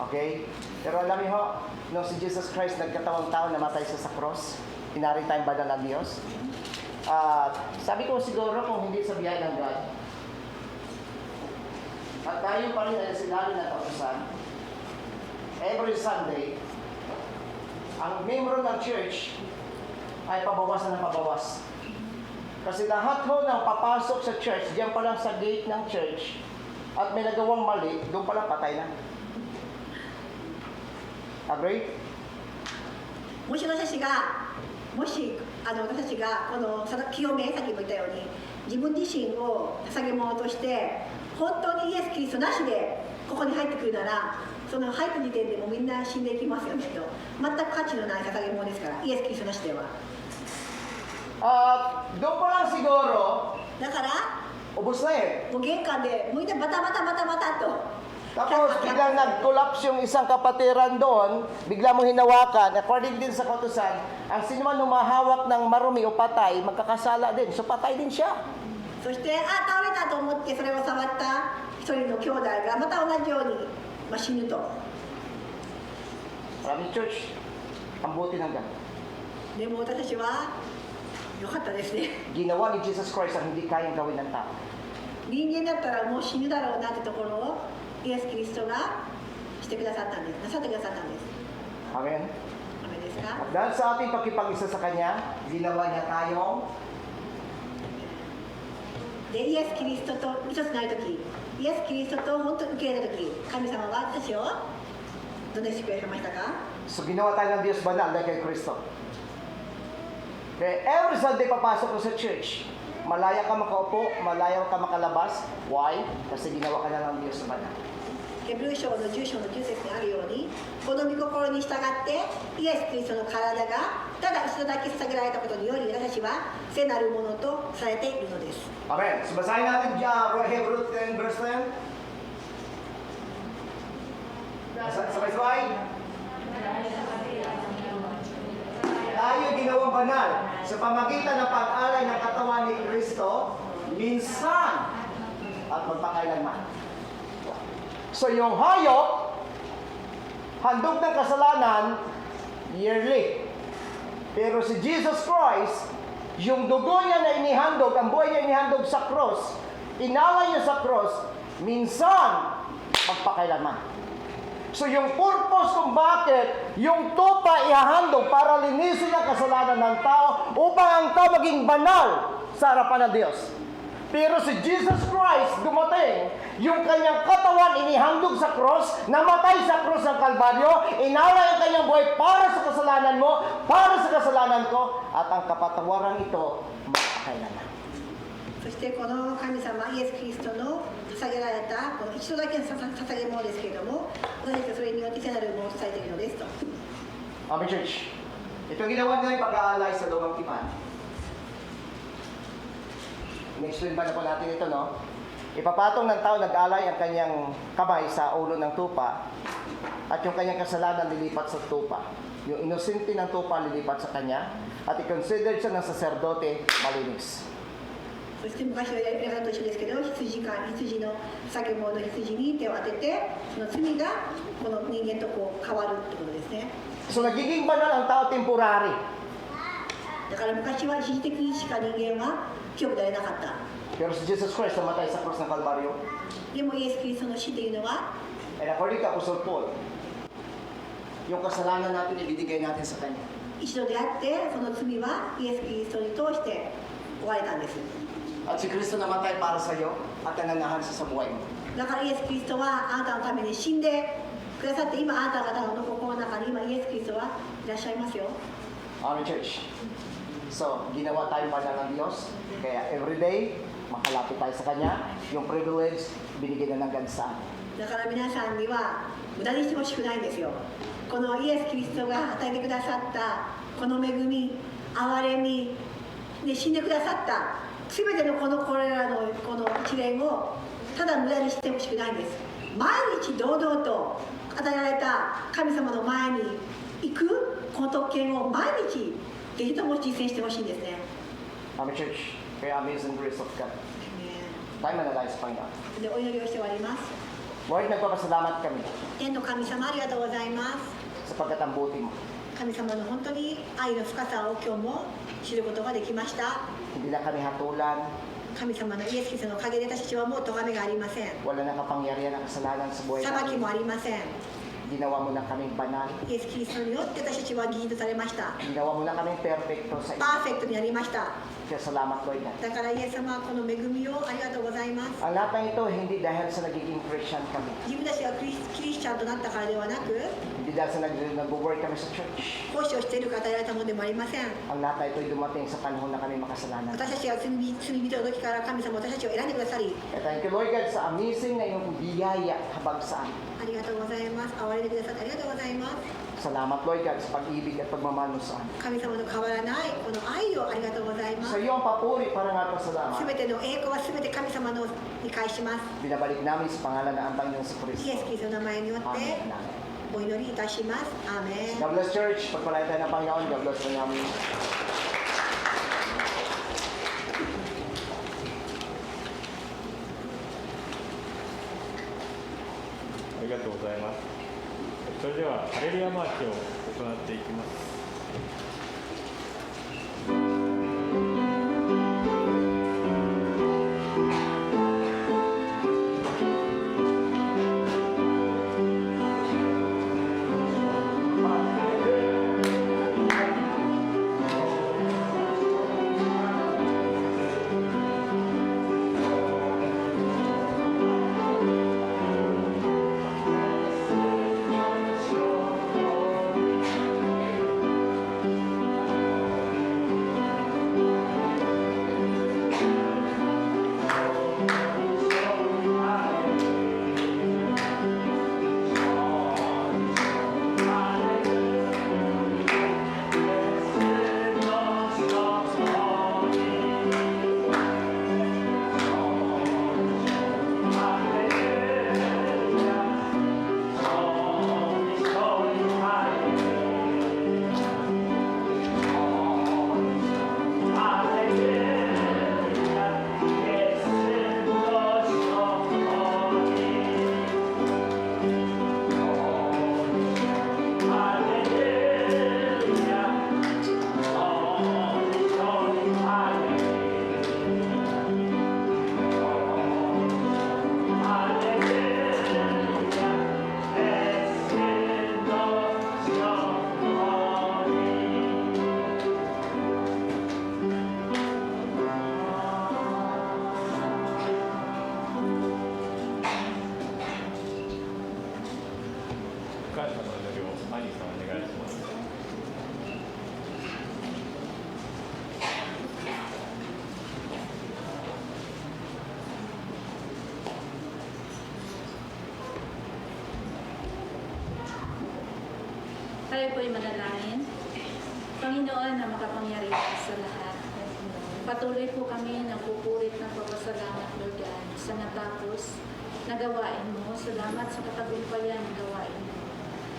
Okay? Pero alam niyo ho, nung si Jesus Christ nagkatawang tao namatay siya sa cross, inarin tayong banal ng Diyos. Sabi ko siguro kung hindi sa biyaya ng God, at tayo pa rin ay sinali ng kautusan, every Sunday, ang membro ng church ay pabawasan ng pabawas. Kasi lahat ho ng papasok sa church, diyan pa lang sa gate ng church, at may nagawang mali, doon pa lang patay na. Agree? もし私たちが私たちがこの清め、さっきも言ったように自分自身を捧げ物として本当にイエス・キリストなしでここに入ってくるなら、その入った時点でもうみんな死んでいきますよねと。全く価値のない捧げ物ですから、イエス・キリストなしでは。 Doon pa lang siguro, だから ubos na eh. もう玄関でみんなバタバタバタバタと Tapos biglang nag-collapse yung isang kapatiran doon, bigla mo hinawakan, according din sa kautusan, ang sino man humahawak ng marumi o patay, magkakasala din. So patay din siya. そして倒れたと思ってそれを触った一人の兄弟がまた同じように、死ぬと。 Maraming church, ang buti ng God. でも私たちは良かったですね。 Ginawa ni Jesus Christ ang hindi kayang gawin ng tao. 人間だったらもう死ぬだろうなってところをイエス・キリストがしてくださったんです。なさってくださったんです。 Amen? ダメですか？ At dahil sa ating pakipag-isa sa Kanya, ginawa niya tayong で、イエス・キリストと一つになるとき、イエス・キリストと本当に受け入れたとき、神様は私をどのようにしてくれましたか？ So ginawa tayo ng Diyos banal dahil kay Kristo. Kaya every Sunday papasok ko sa church, malaya ka makaupo, malaya ka makalabas. Why? Kasi ginawa ka na ng Diyos banal. ヘブル書の10章の9節にあるように、この御心に従ってイエス・キリストの体がただ一度だけ捧げられたことにより、私は聖なるものとされているのです。 Amen. So basahin natin dyan, Hebrews 10 verse 10. Sabay-sabay. Tayo ginawang banal sa pamagitan ng pag-alay ng katawan ni Kristo, minsan at magpakailanman. So yung hayop, handog ng kasalanan, yearly. Pero si Jesus Christ, yung dugo niya na inihandog, ang buhay niya inihandog sa cross, inalay niya sa cross, minsan, magpakailanman. So yung purpose kung bakit yung tupa ihahandog para linisin ang kasalanan ng tao upang ang tao maging banal sa harapan ng Diyos. Pero si Jesus Christ dumating, yung kanyang katawan inihandog sa cross, namatay sa cross ng Kalbaryo, inalay ang kanyang buhay para sa kasalanan mo, para sa kasalanan ko, at ang kapatawaran ito magpakailanman. そしてこの神様イエス・キリストの捧げられたこの一度だけの捧げ物ですけれども、私たちはそれによって聖なるものを伝えているのですと。 Amen, church. Ito ang ginawa nila yung pag-aalay sa lumang tipan. Next ba na po natin ito, no? Ipapatong ng tao nag-alay ang kanyang kamay sa ulo ng tupa at yung kanyang kasalanan lilipat sa tupa. Yung inosente ng tupa lilipat sa kanya at i-consider siya ng saserdote malinis. そして昔はやり方と一緒ですけど、羊の捧げ物の羊に手を当てて、その罪がこの人間とこう変わるってことですね。 So nagiging banal ang tao temporary. だから昔は一時的にしか人間は清くなれなかった。 Pero si Jesus Christ namatay sa cross ng Kalbaryo. でもイエス・キリストの死というのは、 And according to Apostle Paul, yung kasalanan natin ibibigay natin sa Kanya. 一度であってその罪はイエス・キリストに通して終われたんです。 At si Kristo namatay para sa iyo at nananahan sa buhay mo. だからイエス・キリストはあなたのために死んでくださって、今あなた方の心の中に今イエス・キリストはいらっしゃいますよ。 Amen, church. So, ginawa tayong banal ng Diyos. Kaya everyday, makalapit tayo sa Kanya. Yung privilege, binigyan na ng God sa atin. だから皆さんには無駄にしてほしくないんですよ。このイエス・キリストが与えてくださったこの恵み、憐れみで死んでくださった全てのこれらのこの一連をただ無駄にしてほしくないんです。毎日堂々と与えられた神様の前に行くこの特権を毎日ぜひとも実践してほしいんですね。 Amen, church. Kaya amazing grace of God. Tayo manalangin sa Panginoon. でお祈りをして終わります。 Lord, nagpapasalamat kami 天の神様ありがとうございます。 sapagkat ang buti mo. 神様の本当に愛の深さを今日も知ることができました。 Hindi na kami hatulan, 神様のイエス・キリストのおかげで私たちはもう咎めがありません。 wala na kapangyarihan ng kasalanan sa buhay 裁き namin. もありません。 Ginawa mo na kaming banal. イエス・キリストによって私たちは義人とされました。 Ginawa mo na kaming perfecto sa iyo. パーフェクトになりました。 Kaya salamat, Lord. God. だからイエス様、この恵みをありがとうございます。 Ang lahat ng ito, hindi dahil sa nagiging Christian kami. 自分たちがキリスチャンとなったからではなく、 Hindi dahil sa nag-work kami sa church. 奉仕をしている方やられたものでもありません。 Ang lahat na ito ay dumating sa panahon na kami makasalanan. 私たちが罪人の時から神様私たちを選んでくださり、 Kaya thank you, Lord God, sa amazing na iyong biyaya habang sa amin. ありがとうございます。憐れんでくださってありがとうございます。 Salamat, Lord God, sa pag-ibig at pagmamahal mo sa amin. 神様の変わらないこの愛をありがとうございま Sa す。 iyo ang papuri para nga す pasalamat. べての栄光はすべて神様のに返します。 Binabalik namin sa pangalan ng ang Panginoon sa イエ Kristo. ス・キリストの名前によって Amen. お祈りいたします。アーメン。 God bless Church. Pagpalain tayo ng Panginoon. God bless po namin. ありがとうございます。それではハレルヤマーチを行っていきます。感謝の祈りをアニーさんお願いします。Tayo po'y manalangin. Panginoon na makapangyarihan sa lahat. Patuloy po kami nagpupurit ng pagpasalamat, Lord God, sa natapos na gawain mo. Salamat sa katagumpayan ng gawain mo.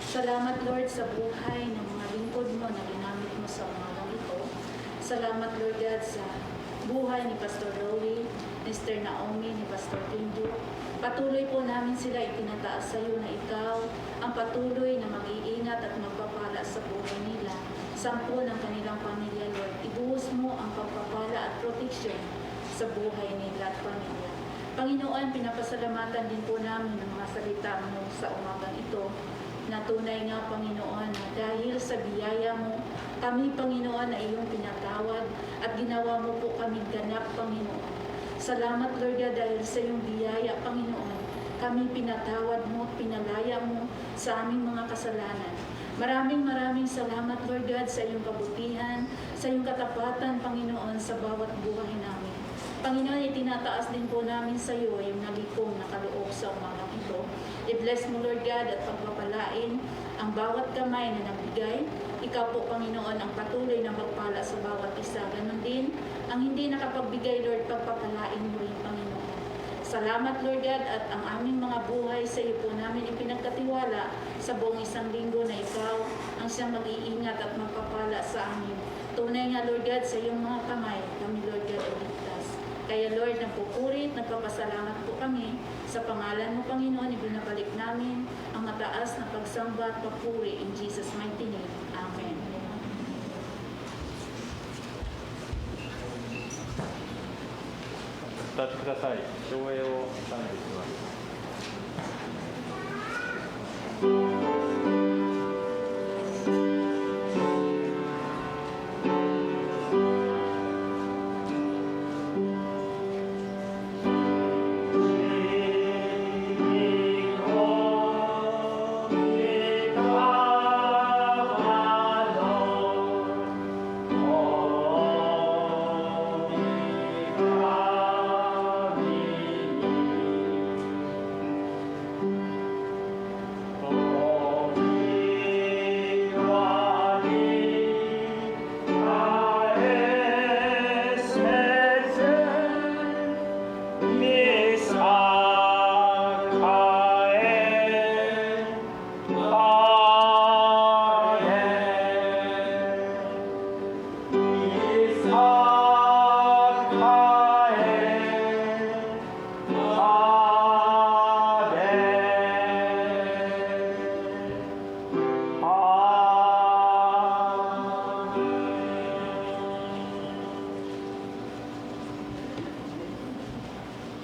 Salamat, Lord, sa buhay ng mga lingkod mo na ginamit mo sa umagang ito. Salamat, Lord God, sa buhay ni Pastor Rowie, ni Sister Naomi, ni Pastor Tindu. Patuloy po namin sila itinataas sa iyo na ikaw ang patuloy na mag-iingat at magpapala sa buhay nila. Sampo ng kanilang pamilya, Lord. Ibuhos mo ang pagpapala at proteksyon sa buhay nila at pamilya. Panginoon, pinapasalamatan din po namin ang mga salita mo sa umagang ito na tunay nga, Panginoon, na dahil sa biyaya mo, kami, Panginoon, na iyong pinatawad at ginawa mo po kami ganap, Panginoon. Salamat, Lord God, dahil sa iyong biyaya, Panginoon, kami pinatawad mo at pinalaya mo sa aming mga kasalanan. Maraming salamat, Lord God, sa iyong kabutihan, sa iyong katapatan, Panginoon, sa bawat buhay namin. Panginoon, itinataas din po namin sa iyo yung nalikom na kaloob sa umagang ito. I-bless mo, Lord God, at pagpapalain ang bawat kamay na nagbigay. Ikaw po, Panginoon, ang patuloy na magpala sa bawat isa. Ganon din, ang hindi nakapagbigay, Lord, pagpapalain mo rin, Panginoon. Salamat, Lord God, at ang aming mga buhay sa iyo po namin ipinagkatiwala sa buong isang linggo na ikaw ang siyang mag-iingat at magpapala sa amin. Tunay nga, Lord God, sa iyong mga kamay, kami, Lord God, ay ligtas. Kaya, Kaya Lord, nagpupurit, nagpapasalamat po kami. Sa pangalan mo, Panginoon, ibinabalik namin ang mataas na pagsamba at papuri. In Jesus' mighty name. Amen. 歌ってください。照英を賛美します。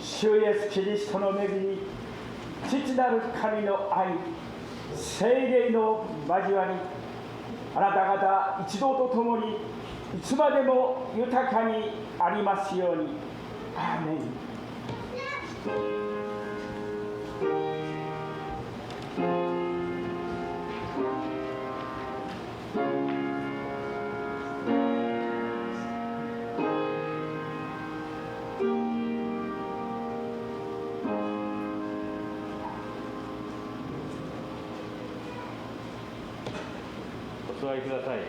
主イエス・キリストの恵み、父なる神の愛、聖霊の交わり、あなた方一同と共にいつまでも豊かにありますように。アーメン。お座りください。